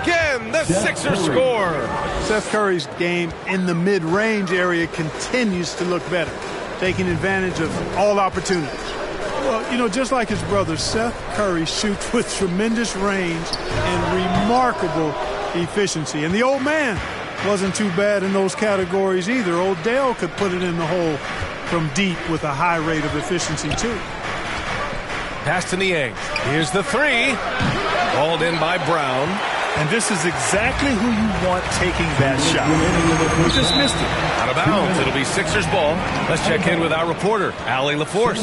Again, the Sixers score. Seth Curry's game in the mid-range area continues to look better, taking advantage of all opportunities. Well, you know, just like his brother, Seth Curry shoots with tremendous range and remarkable efficiency. And the old man wasn't too bad in those categories either. Odell could put it in the hole from deep with a high rate of efficiency, too. Pass to Niang. Here's the 3. Hauled in by Brown. And this is exactly who you want taking that shot. We just missed it. Out of bounds. It'll be Sixers ball. Let's check in with our reporter, Allie LaForce.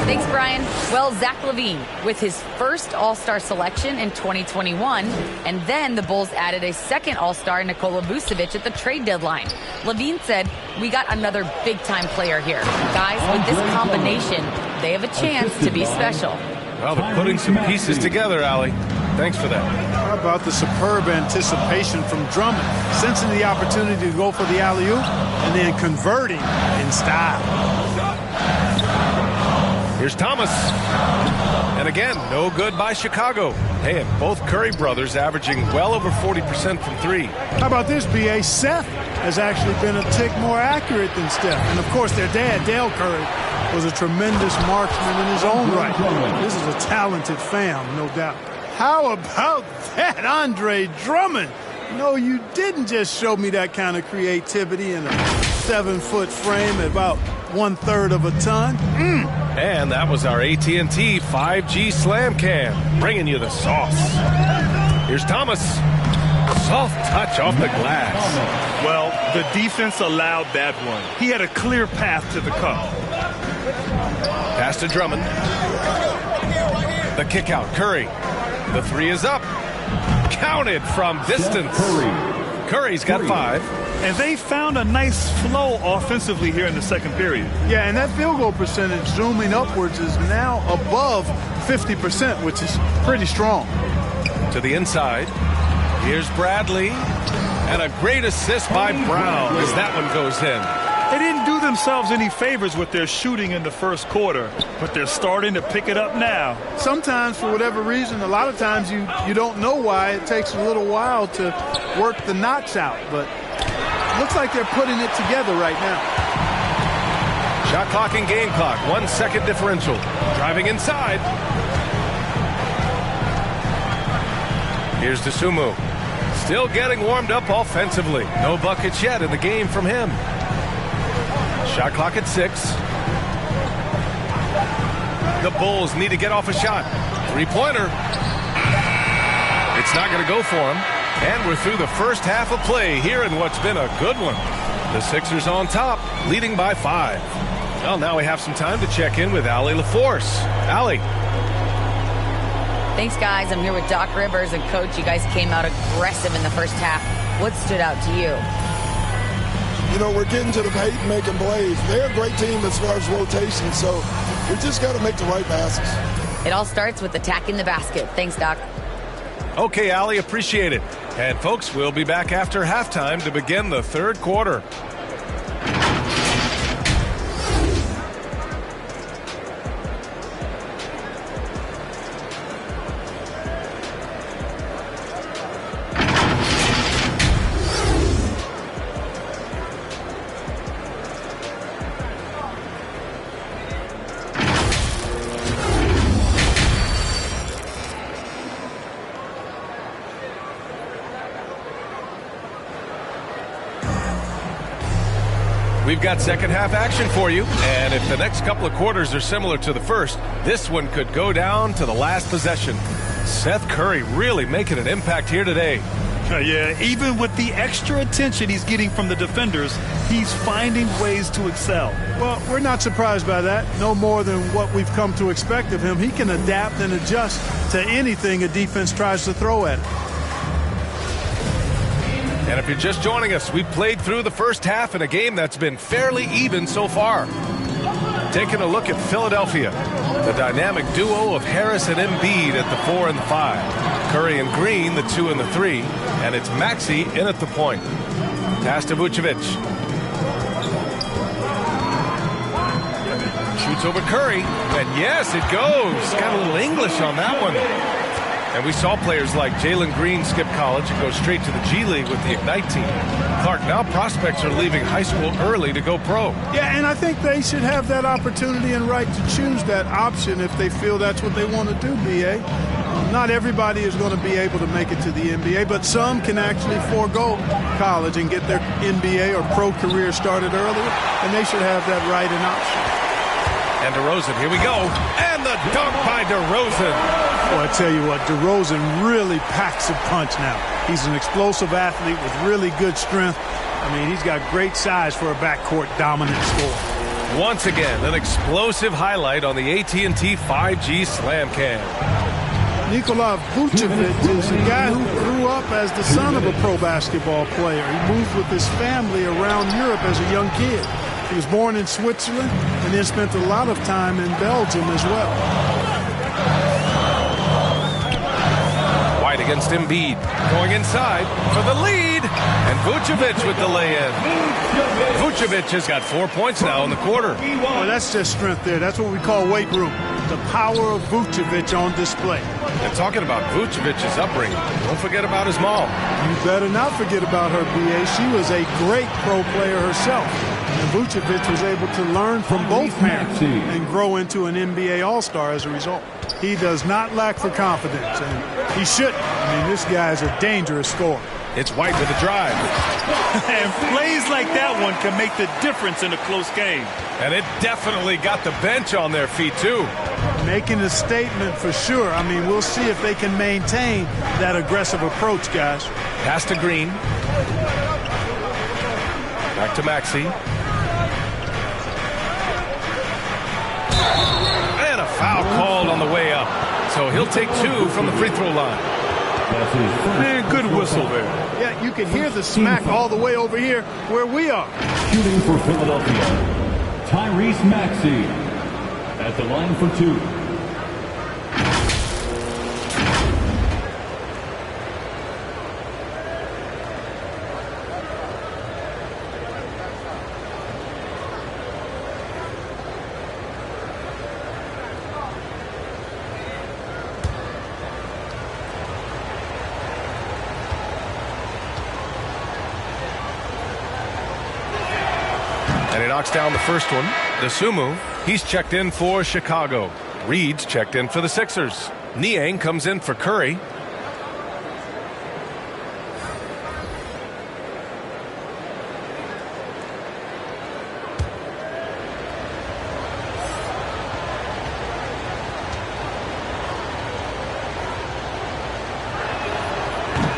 Thanks, Brian. Well, Zach LaVine with his first All-Star selection in 2021, and then the Bulls added a second All-Star, Nikola Vucevic, at the trade deadline. LaVine said, "We got another big-time player here. Guys, with this combination, they have a chance to be special." Well, they're putting some pieces together, Allie. Thanks for that. How about the superb anticipation from Drummond, sensing the opportunity to go for the alley-oop and then converting in style. Here's Thomas. And again, no good by Chicago. Hey, and both Curry brothers averaging well over 40% from 3. How about this, B.A.? Seth has actually been a tick more accurate than Steph. And, of course, their dad, Dale Curry, was a tremendous marksman in his own right. This is a talented fam, no doubt. How about that, Andre Drummond? No, you didn't just show me that kind of creativity in a 7-foot frame at about 1/3 of a ton. And that was our AT&T 5G Slam Cam, bringing you the sauce. Here's Thomas. Soft touch off the glass. Well, the defense allowed that one. He had a clear path to the cup. Pass to Drummond. The kick out, Curry. The 3 is up. Counted from distance. Curry's got 5. And they found a nice flow offensively here in the second period. Yeah, and that field goal percentage zooming upwards is now above 50%, which is pretty strong. To the inside. Here's Bradley. And a great assist by Brown as that one goes in. They didn't do themselves any favors with their shooting in the first quarter, but they're starting to pick it up now. Sometimes, for whatever reason, a lot of times you don't know why. It takes a little while to work the knots out, but it looks like they're putting it together right now. Shot clock and game clock, 1 second differential. Driving inside. Here's Dosunmu. Still getting warmed up offensively. No buckets yet in the game from him. Shot clock at 6. The Bulls need to get off a shot. 3-pointer. It's not going to go for him. And we're through the first half of play here in what's been a good one. The Sixers on top, leading by 5. Well, now we have some time to check in with Allie LaForce. Allie. Thanks, guys. I'm here with Doc Rivers and Coach. You guys came out aggressive in the first half. What stood out to you? You know, we're getting to the paint and making plays. They're a great team as far as rotation, so we just got to make the right passes. It all starts with attacking the basket. Thanks, Doc. Okay, Allie, appreciate it. And, folks, we'll be back after halftime to begin the third quarter. We've got second half action for you, and if the next couple of quarters are similar to the first, this one could go down to the last possession. Seth Curry really making an impact here today. Yeah, even with the extra attention he's getting from the defenders, he's finding ways to excel. Well, we're not surprised by that. No more than what we've come to expect of him. He can adapt and adjust to anything a defense tries to throw at him. And if you're just joining us, we played through the first half in a game that's been fairly even so far. Taking a look at Philadelphia, the dynamic duo of Harris and Embiid at the 4 and the 5. Curry and Green, the 2 and the 3. And it's Maxey in at the point. Pass to Vucevic. Shoots over Curry. And yes, it goes. Got a little English on that one. And we saw players like Jalen Green skip college and go straight to the G League with the Ignite team. Clark, now prospects are leaving high school early to go pro. Yeah, and I think they should have that opportunity and right to choose that option if they feel that's what they want to do, B.A. Not everybody is going to be able to make it to the NBA, but some can actually forego college and get their NBA or pro career started earlier, and they should have that right and option. And DeRozan, here we go. And the dunk by DeRozan. Well, I tell you what, DeRozan really packs a punch now. He's an explosive athlete with really good strength. I mean, he's got great size for a backcourt dominant scorer. Once again, an explosive highlight on the AT&T 5G Slam Cam. Nikola Vucevic is a guy who grew up as the son of a pro basketball player. He moved with his family around Europe as a young kid. He was born in Switzerland and then spent a lot of time in Belgium as well. White against Embiid. Going inside for the lead. And Vucevic with the lay-in. Vucevic has got 4 points now in the quarter. Well, that's just strength there. That's what we call weight room. The power of Vucevic on display. And talking about Vucevic's upbringing, don't forget about his mom. You better not forget about her, B.A. She was a great pro player herself. And Vucevic was able to learn from both parents and grow into an NBA All-Star as a result. He does not lack for confidence, and he shouldn't. I mean, this guy is a dangerous scorer. It's White with a drive. And plays like that one can make the difference in a close game. And it definitely got the bench on their feet, too. Making a statement for sure. I mean, we'll see if they can maintain that aggressive approach, guys. Pass to Green. Back to Maxey. And a foul called on the way up. So he'll take 2 from the free throw line. Man, good whistle there. Yeah, you can hear the smack all the way over here where we are. Shooting for Philadelphia, Tyrese Maxey at the line for 2. And he knocks down the first one. Dosunmu, he's checked in for Chicago. Reed's checked in for the Sixers. Niang comes in for Curry.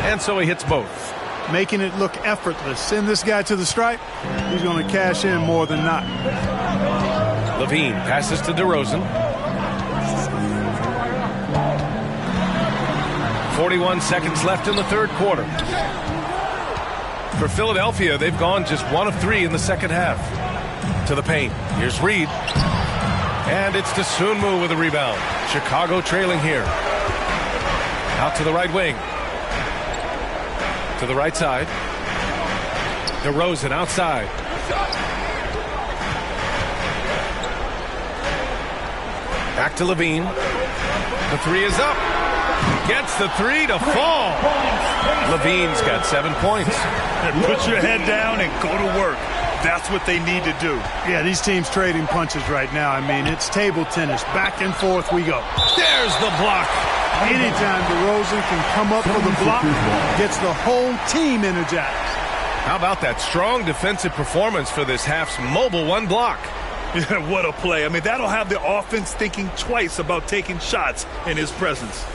And so he hits both. Making it look effortless. Send this guy to the stripe. He's going to cash in more than not. Levine passes to DeRozan. 41 seconds left in the third quarter. For Philadelphia, they've gone just 1 of 3 in the second half. To the paint. Here's Reed. And it's Dosunmu with a rebound. Chicago trailing here. Out to the right wing. To the right side. DeRozan outside. Back to Levine. The 3 is up. Gets the 3 to fall. Levine's got 7 points. Put your head down and go to work. That's what they need to do. Yeah, these teams trading punches right now. I mean, it's table tennis. Back and forth we go. There's the block. Anytime DeRozan can come up for the block, gets the whole team energized. How about that strong defensive performance for this half's mobile 1 block? Yeah, what a play. I mean, that'll have the offense thinking twice about taking shots in his presence.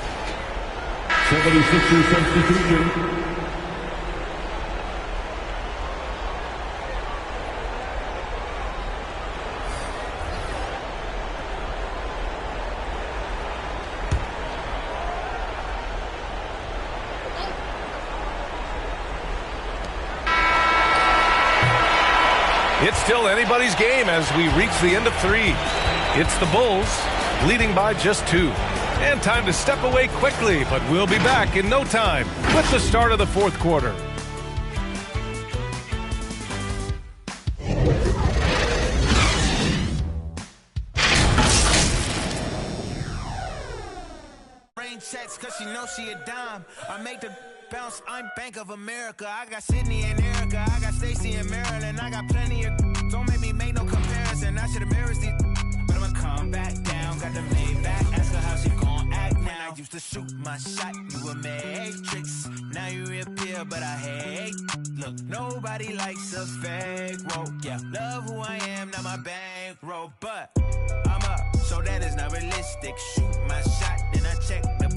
76ers substitution. It's still anybody's game as we reach the end of 3. It's the Bulls, leading by just 2. And time to step away quickly, but we'll be back in no time with the start of the fourth quarter. Rain checks cause she knows she a dime. I make the bounce, I'm Bank of America. I got Sydney and Erica, I got Stacy and Maryland. I got plenty of, don't make me make no comparison. I should embarrass these, but I'ma come back down. Got the Maybach, ask her how she gon' act now. I used to shoot my shot, you a matrix. Now you reappear, but I hate. Look, nobody likes a fake rope. Yeah, love who I am, not my bankroll. But I'm up, so that is not realistic. Shoot my shot, then I check the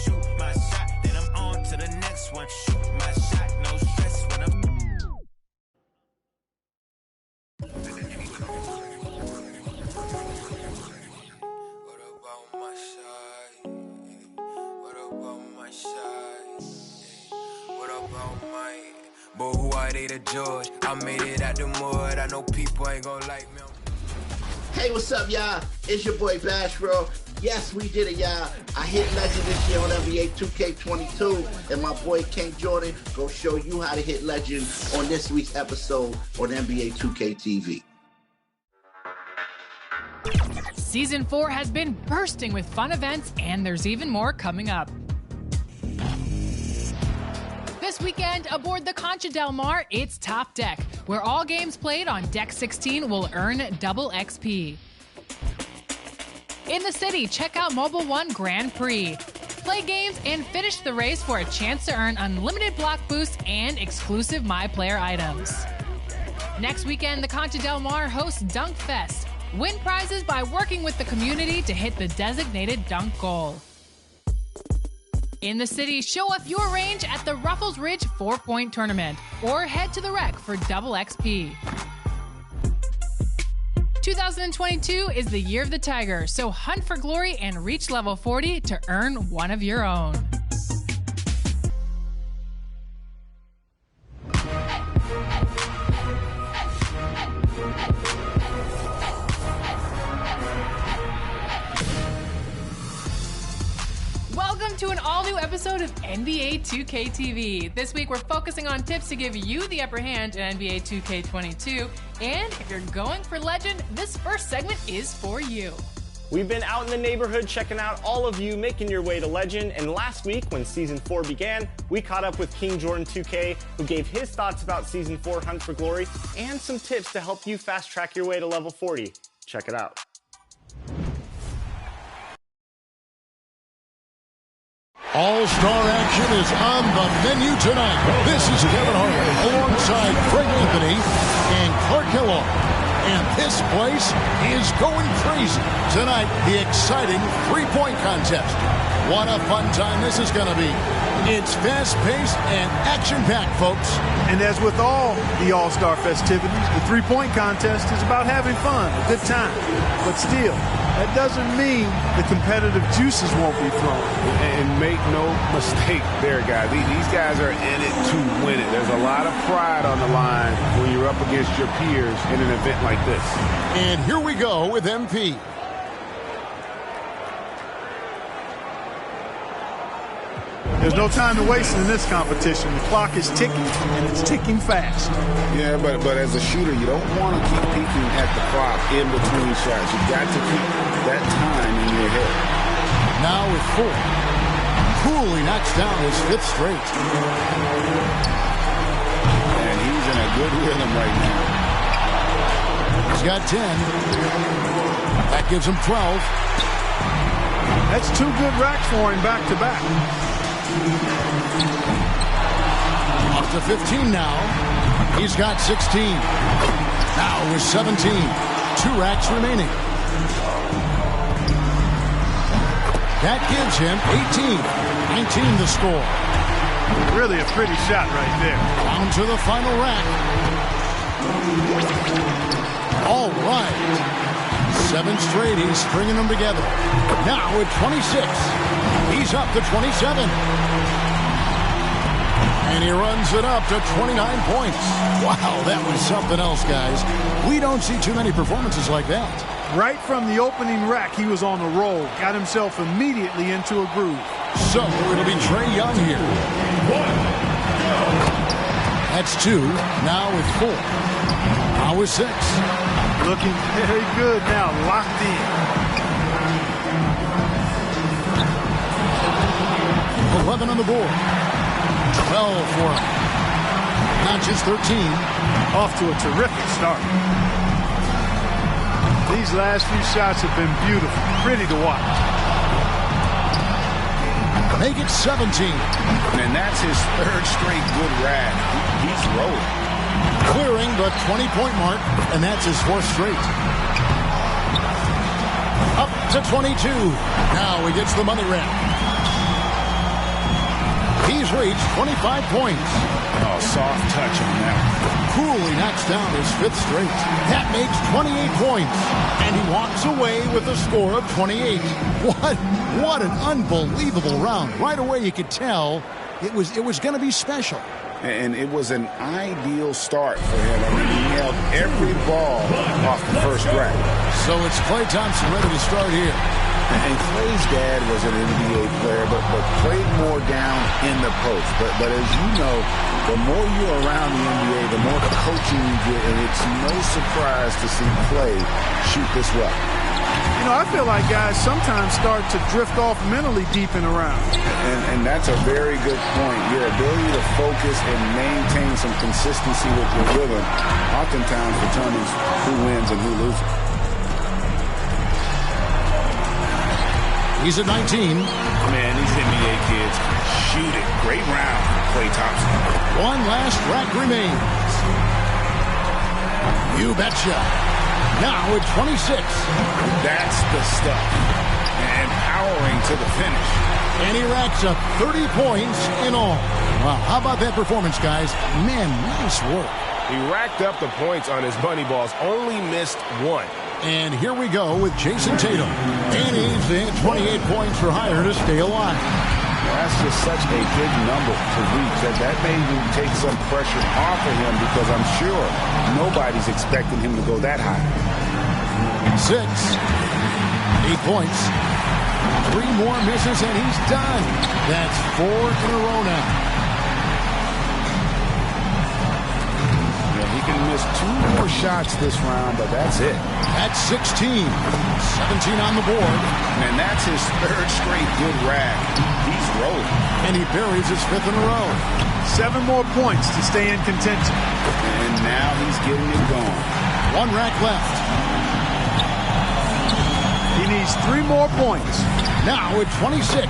shoot my shot, then I'm on to the next one. Shoot my shot, no stress when I'm. What about my side? What about my side? What about my? But who are they to judge? I made it out the mud. I know people ain't gonna like me. Hey, what's up, y'all? It's your boy Bash Bro. Yes, we did it, y'all. I hit Legend this year on NBA 2K22, and my boy King Jordan go show you how to hit Legend on this week's episode on NBA 2K TV. Season 4 has been bursting with fun events, and there's even more coming up. This weekend, aboard the Concha Del Mar, it's Top Deck, where all games played on Deck 16 will earn double XP. In the city, check out Mobile One Grand Prix. Play games and finish the race for a chance to earn unlimited block boosts and exclusive My Player items. Next weekend, the Concha Del Mar hosts Dunk Fest. Win prizes by working with the community to hit the designated dunk goal. In the city, show off your range at the Ruffles Ridge 4-Point Tournament, or head to the Rec for double XP. 2022 is the year of the Tiger, so hunt for glory and reach level 40 to earn one of your own. Welcome to an all-new episode of NBA 2K TV. This week we're focusing on tips to give you the upper hand in NBA 2K22. And if you're going for Legend, this first segment is for you. We've been out in the neighborhood checking out all of you making your way to Legend, and last week when Season 4 began, we caught up with King Jordan 2K, who gave his thoughts about Season 4 Hunt for Glory and some tips to help you fast-track your way to level 40. Check it out. All-Star action is on the menu tonight. This is Kevin Hart alongside Craig Anthony and Clark Kellogg. And this place is going crazy. Tonight, the exciting three-point contest. What a fun time this is going to be. It's fast-paced and action-packed, folks. And as with all the All-Star festivities, the three-point contest is about having fun, a good time. But still, that doesn't mean the competitive juices won't be flowing. And make no mistake there, guys. These guys are in it to win it. There's a lot of pride on the line when you're up against your peers in an event like this. And here we go with MP. There's no time to waste in this competition. The clock is ticking, and it's ticking fast. Yeah, but as a shooter, you don't want to keep peeking at the clock in between shots. You've got to keep that time in your head. Now with 4. Cooley knocks down his 5th straight. And he's in a good rhythm right now. He's got 10. That gives him 12. That's 2 good racks for him back-to-back. Up to 15 now. He's got 16. Now with 17. 2 racks remaining. That gives him 18. 19 the score. Really a pretty shot right there. Down to the final rack. All right. 7 straight, he's stringing them together. Now at 26, he's up to 27. And he runs it up to 29 points. Wow, that was something else, guys. We don't see too many performances like that. Right from the opening rack, he was on the roll. Got himself immediately into a groove. So it'll be Trae Young here. That's 2. Now with 4. Now with 6. Looking very good now, locked in. 11 on the board. 12 for him. Not just 13. Off to a terrific start. These last few shots have been beautiful, pretty to watch. Make it 17. And that's his 3rd straight good rag. He's rolling. Clearing the 20-point mark, and that's his 4th straight. Up to 22. Now he gets the money rack. He's reached 25 points. Oh, soft touch on that. Cooley knocks down his 5th straight. That makes 28 points, and he walks away with a score of 28. What an unbelievable round. Right away you could tell it was going to be special. And it was an ideal start for him. I mean, he held every ball off the first rack. So it's Klay Thompson ready to start here. And Klay's dad was an NBA player, but played more down in the post. But as you know, the more you're around the NBA, the more coaching you get, and it's no surprise to see Klay shoot this well. You know, I feel like guys sometimes start to drift off mentally deep and around. And that's a very good point. Your ability to focus and maintain some consistency with your rhythm oftentimes determines who wins and who loses. He's at 19. Man, these NBA kids shoot it. Great round for Klay Thompson. One last rack remains. You betcha. Now at 26. That's the stuff. Empowering to the finish. And he racks up 30 points in all. Wow, how about that performance, guys? Man, nice work. He racked up the points on his bunny balls, only missed 1. And here we go with Jason Tatum. And he's at 28 points or higher to stay alive. That's just such a big number to reach. That may even take some pressure off of him because I'm sure nobody's expecting him to go that high. 6. 8 points. 3 more misses, and he's done. That's 4 in a row now. Yeah, he can miss 2 more shots this round, but that's it. That's 16. 17 on the board. And that's his 3rd straight good rack. He's rolling. And he buries his 5th in a row. 7 more points to stay in contention. And now he's getting it going. 1 rack left. He needs 3 more points. Now at 26.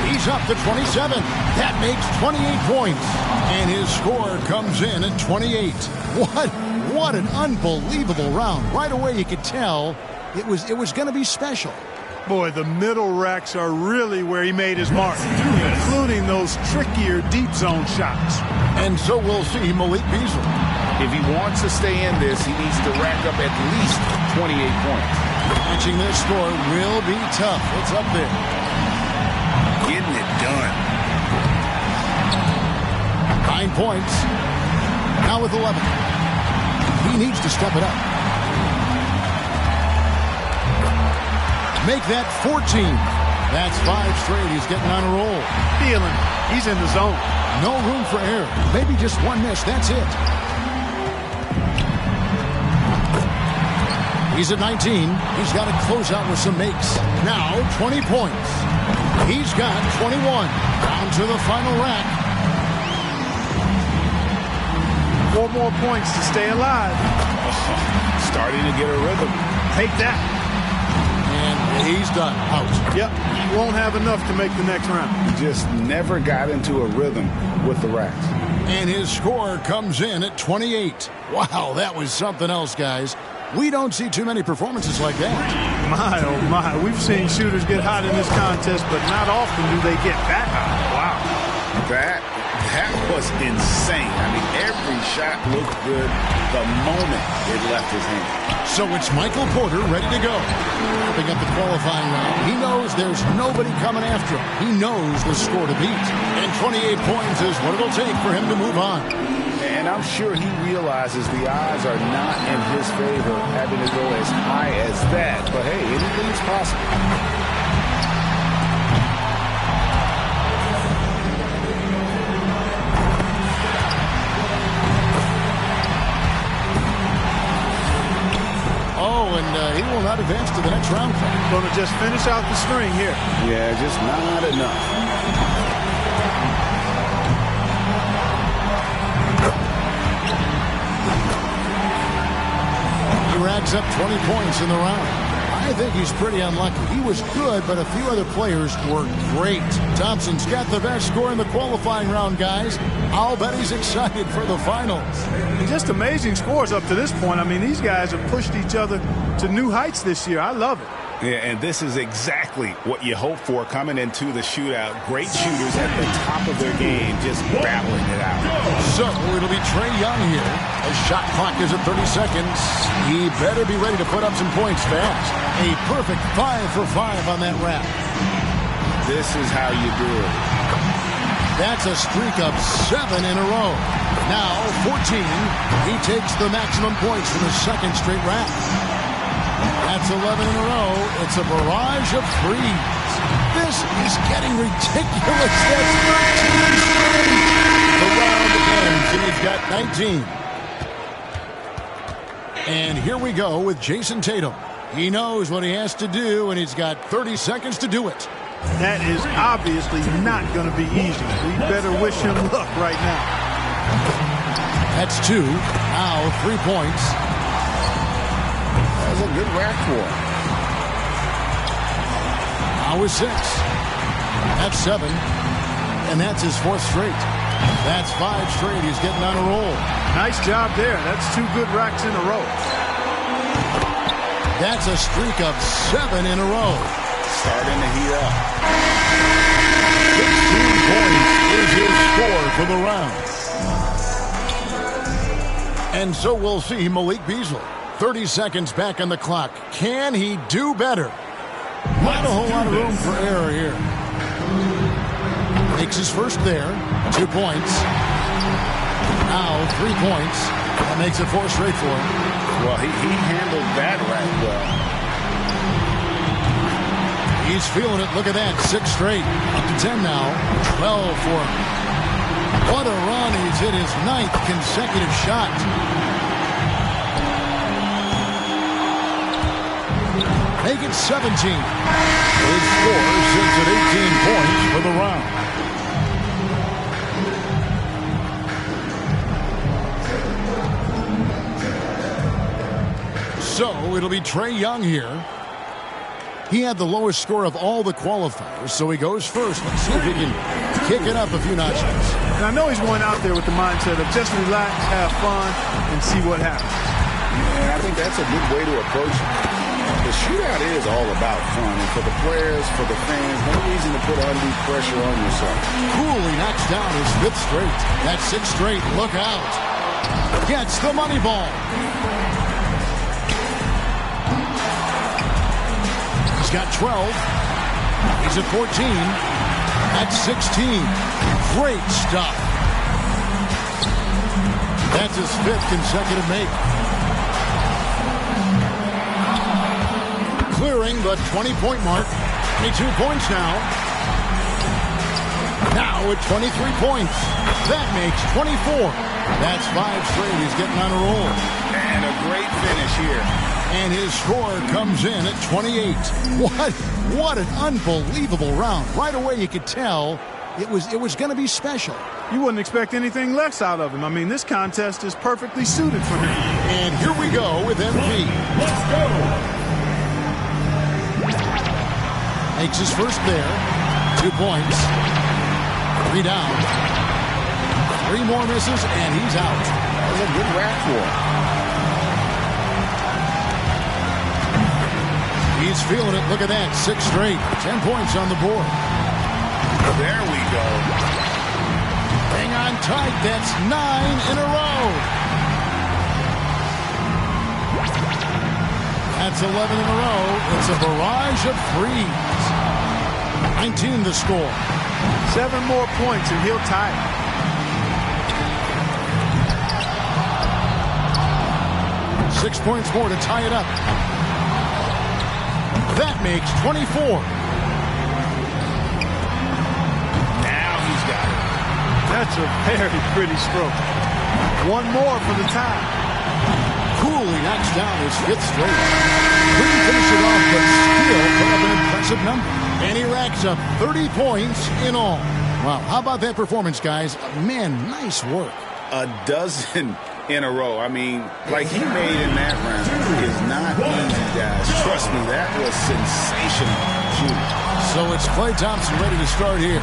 He's up to 27. That makes 28 points. And his score comes in at 28. What an unbelievable round. Right away you could tell it was going to be special. Boy, the middle racks are really where he made his mark, including those trickier deep zone shots. And so we'll see Malik Beasley. If he wants to stay in this, he needs to rack up at least 28 points. Matching this score will be tough. It's up there. Getting it done. 9 points. Now with 11. He needs to step it up. Make that 14. That's 5 straight. He's getting on a roll. Feeling. He's in the zone. No room for error. Maybe just 1 miss. That's it. He's at 19. He's got to close out with some makes. Now 20 points. He's got 21. Down to the final rack. 4 more points to stay alive. Starting to get a rhythm. Take that. And he's done. Out. Yep. He won't have enough to make the next round. He just never got into a rhythm with the racks. And his score comes in at 28. Wow, that was something else, guys. We don't see too many performances like that. My, oh my. We've seen shooters get hot in this contest, but not often do they get that hot. Wow. That was insane. I mean, every shot looked good the moment it left his hand. So it's Michael Porter ready to go. Wrapping up the qualifying round. He knows there's nobody coming after him. He knows the score to beat. And 28 points is what it'll take for him to move on. And I'm sure he realizes the odds are not in his favor having to go as high as that. But hey, anything's possible. He will not advance to the next round. Going to just finish out the string here. Yeah, just not enough. He racks up 20 points in the round. I think he's pretty unlucky. He was good, but a few other players were great. Thompson's got the best score in the qualifying round, guys. I'll bet he's excited for the finals. Just amazing scores up to this point. I mean, these guys have pushed each other to new heights this year. I love it. Yeah, and this is exactly what you hope for coming into the shootout. Great shooters at the top of their game, just battling it out. So it'll be Trae Young here. The shot clock is at 30 seconds. He better be ready to put up some points fast. A perfect 5 for 5 on that wrap. This is how you do it. That's a streak of 7 in a row. Now 14. He takes the maximum points from his 2nd straight wrap. That's 11 in a row. It's a barrage of threes. This is getting ridiculous. That's 13 straight. The round ends, and he's got 19. And here we go with Jason Tatum. He knows what he has to do, and he's got 30 seconds to do it. That is obviously not going to be easy. We better wish him luck right now. That's 2. Now 3 points. That was a good rack for him. Now is 6. That's 7. And that's his 4th straight. That's 5 straight. He's getting on a roll. Nice job there. That's 2 good racks in a row. That's a streak of 7 in a row. Starting to heat up. 16 points is his score for the round. And so we'll see Malik Beasley. 30 seconds back on the clock. Can he do better? Not a whole lot of room for error here. Makes his first there. 2 points. Now 3 points. That makes it 4 straight for him. Well, he handled that right well. He's feeling it. Look at that. 6 straight. Up to 10 now. 12 for him. What a run. He's hit his 9th consecutive shot. Make it 17. His score sits at 18 points for the round. So it'll be Trae Young here. He had the lowest score of all the qualifiers, so he goes first. Let's see if he can kick it up a few notches. And I know he's going out there with the mindset of just relax, have fun, and see what happens. Yeah, I think that's a good way to approach it. The shootout is all about fun, and for the players, for the fans, no reason to put undue pressure on yourself. Cooley knocks down his 5th straight. That's 6 straight. Look out. Gets the money ball. He's got 12. He's at 14. That's 16. Great stop. That's his 5th consecutive make. Clearing the 20-point mark. 22 points now. Now at 23 points. That makes 24. That's 5 straight. He's getting on a roll. And a great finish here. And his score comes in at 28. What an unbelievable round. Right away you could tell it was going to be special. You wouldn't expect anything less out of him. I mean, this contest is perfectly suited for him. And here we go with MP. Let's go. Makes his first there. 2 points. 3 down. 3 more misses, and he's out. That was a good rack for him. He's feeling it. Look at that. 6 straight. 10 points on the board. There we go. Hang on tight. That's 9 in a row. That's 11 in a row. It's a barrage of threes. 19 the score. 7 more points and he'll tie it. 6 points more to tie it up. That makes 24. Now he's got it. That's a very pretty stroke. 1 more for the tie. Cooley knocks down his 5th straight. Couldn't finish it off, but still put up an impressive number. And he racks up 30 points in all. Wow, how about that performance, guys? Man, nice work. A dozen in a row. I mean, like he made in that round is not easy, guys. Trust me, that was sensational shooting. So it's Klay Thompson ready to start here.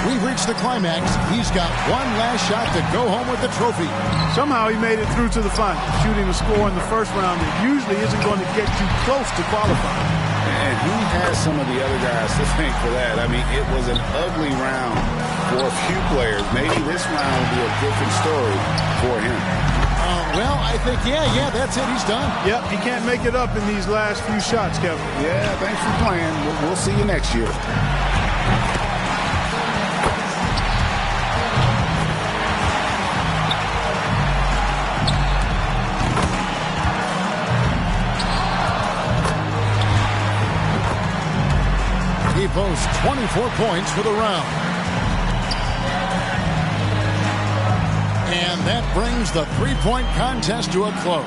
We've reached the climax. He's got 1 last shot to go home with the trophy. Somehow he made it through to the final, shooting a score in the first round that usually isn't going to get you close to qualifying. And he has some of the other guys to thank for that. I mean, it was an ugly round for a few players. Maybe this round will be a different story for him. Well, I think, yeah, that's it. He's done. Yep, he can't make it up in these last few shots, Kevin. Yeah, thanks for playing. We'll see you next year. He boasts 24 points for the round. And that brings the 3-point contest to a close.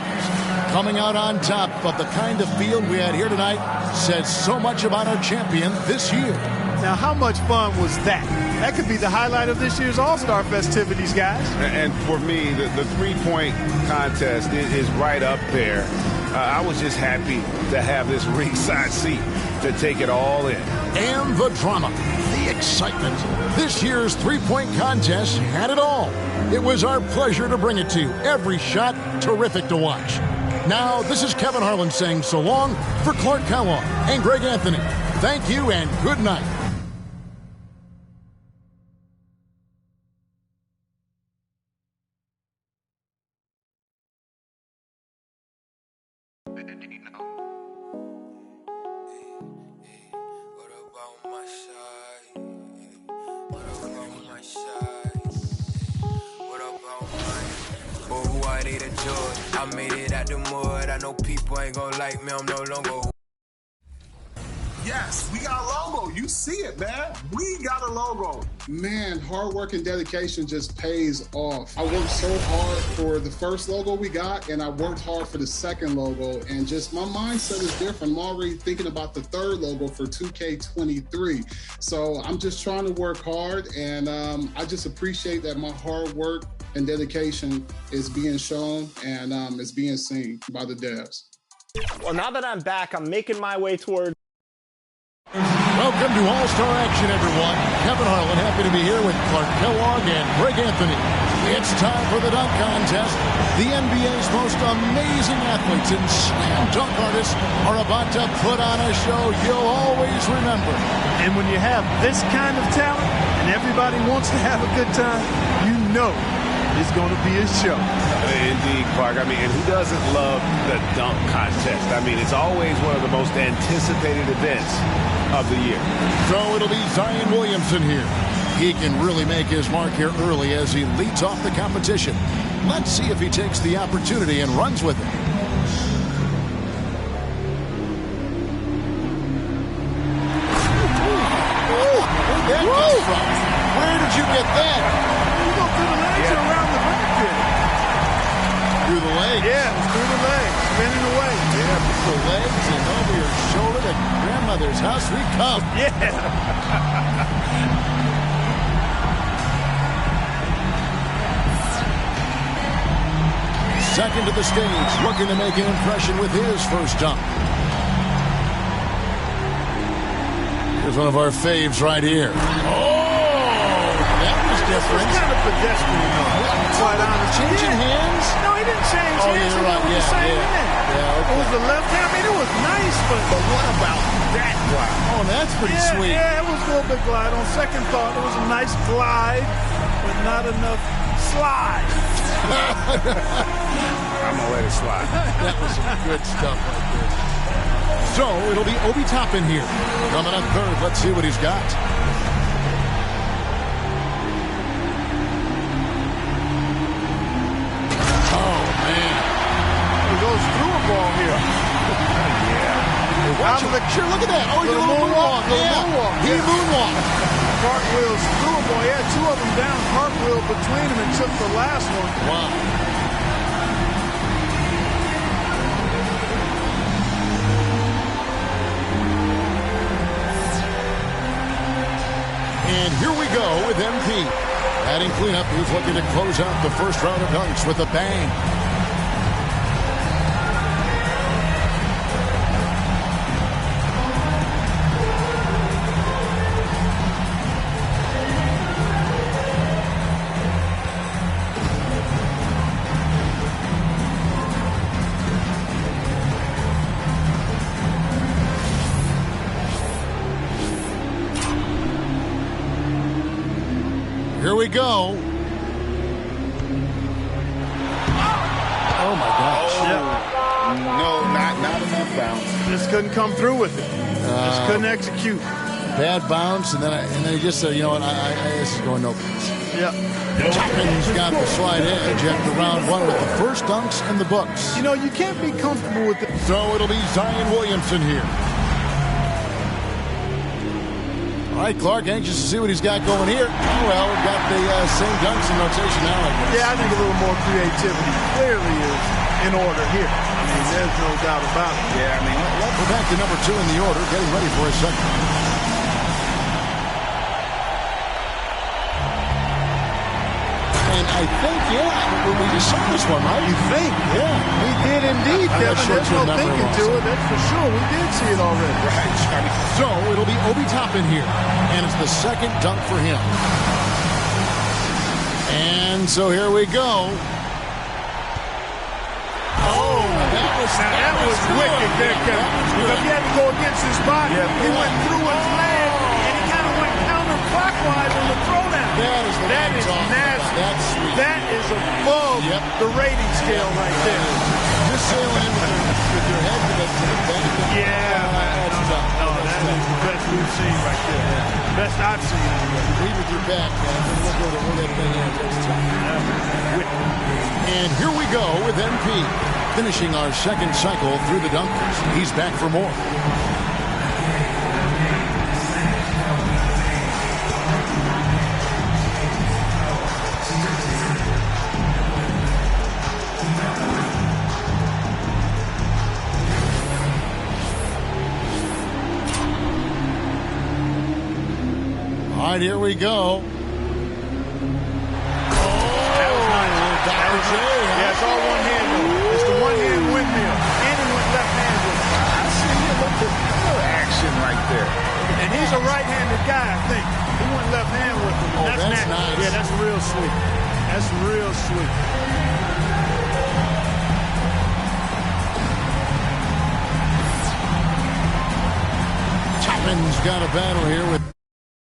Coming out on top of the kind of field we had here tonight says so much about our champion this year. Now, how much fun was that? That could be the highlight of this year's All-Star festivities, guys. And for me, the 3-point contest is right up there. I was just happy to have this ringside seat to take it all in. And the drama, the excitement. This year's 3-point contest had it all. It was our pleasure to bring it to you. Every shot, terrific to watch. Now, this is Kevin Harlan saying so long for Clark Kellogg and Greg Anthony. Thank you and good night. I made it out the mud. I know people ain't gonna like me. I'm no longer. Yes, we got a logo. You see it, man. We got a logo. Man, hard work and dedication just pays off. I worked so hard for the first logo we got, and I worked hard for the second logo, and just my mindset is different. I'm already thinking about the third logo for 2K23. So I'm just trying to work hard, and I just appreciate that my hard work and dedication is being shown and is being seen by the devs. Well, now that I'm back, I'm making my way toward... Welcome to All-Star Action, everyone. Kevin Harlan, happy to be here with Clark Kellogg and Greg Anthony. It's time for the dunk contest. The NBA's most amazing athletes and slam dunk artists are about to put on a show you'll always remember. And when you have this kind of talent and everybody wants to have a good time, you know it's going to be a show. Indeed, Clark. I mean, and who doesn't love the dunk contest? I mean, it's always one of the most anticipated events of the year. So it'll be Zion Williamson here. He can really make his mark here early as he leads off the competition. Let's see if he takes the opportunity and runs with it. Where'd that come from? Where did you get that? You go through the legs or around the back there? Through the legs? Yeah, it was through the legs, spinning away. Yeah, through the legs and over your shoulder to grandmother's house we come. Yeah. Second to the stage, looking to make an impression with his first dunk. Here's one of our faves right here. Oh, that was different. It was kind of pedestrian, though. Quite honest. Changing hands? No, he didn't change hands. You're right. It was the same hand. Yeah, okay. It was the left hand. I mean, it was nice, but what about that glide? Oh, that's pretty sweet. Yeah, it was a little bit glide. On second thought, it was a nice glide, but not enough slide. I'm going to let it slide. That was some good stuff right there. So it'll be Obi Toppin here. Coming up third, let's see what he's got. Oh, man. He goes through a ball here. Yeah. Watch him. Sure, look at that. Oh, he did a little moonwalk. Yeah. He moonwalked. Cartwheels through a ball. He had two of them down. Cartwheel between them and took the last one. Wow. And here we go with MP. Adding cleanup, he's looking to close out the first round of dunks with a bang. Here we go. Oh, my gosh. No, not enough bounce. Just couldn't come through with it. Just couldn't execute. Bad bounce, and then he just said, you know what, this is going no place. Yeah. Toppin's got the slight edge after round one with the first dunks in the books. You know, you can't be comfortable with it. So it'll be Zion Williamson here. All right, Clark, anxious to see what he's got going here. Oh, well, we've got the same dunks in rotation now, I guess. Yeah, I think a little more creativity clearly is in order here. I mean, there's no doubt about it. Yeah, I mean, we're back to number 2 in the order, getting ready for his second. And I think, we just saw this one, right? You think? Yeah. We did indeed, Kevin. There's no thinking to it. That's for sure. We did see it already. Right. So it'll be Obi Toppin here. And it's the second dunk for him. And so here we go. Oh, that was wicked there, Kevin. Because he had to go against his body. He went through his leg, and he kind of went counterclockwise on the throwdown. That is nasty. That's sweet. That is above the rating scale right there. Just sailing in with your head to the back. Yeah, no, that is the best we've seen right there. Yeah. Best I've seen. Lead with your back, man. Look over the and here we go with MP, finishing our second cycle through the dunkers. He's back for more. right, here we go. Yeah, it's all one hand. It's the one hand windmill. And he went left hand with it. I see a little action right there. And he's a right-handed guy, I think. He went left hand with him. Oh, that's nice. Yeah, that's real sweet. That's real sweet. Chapman's got a battle here with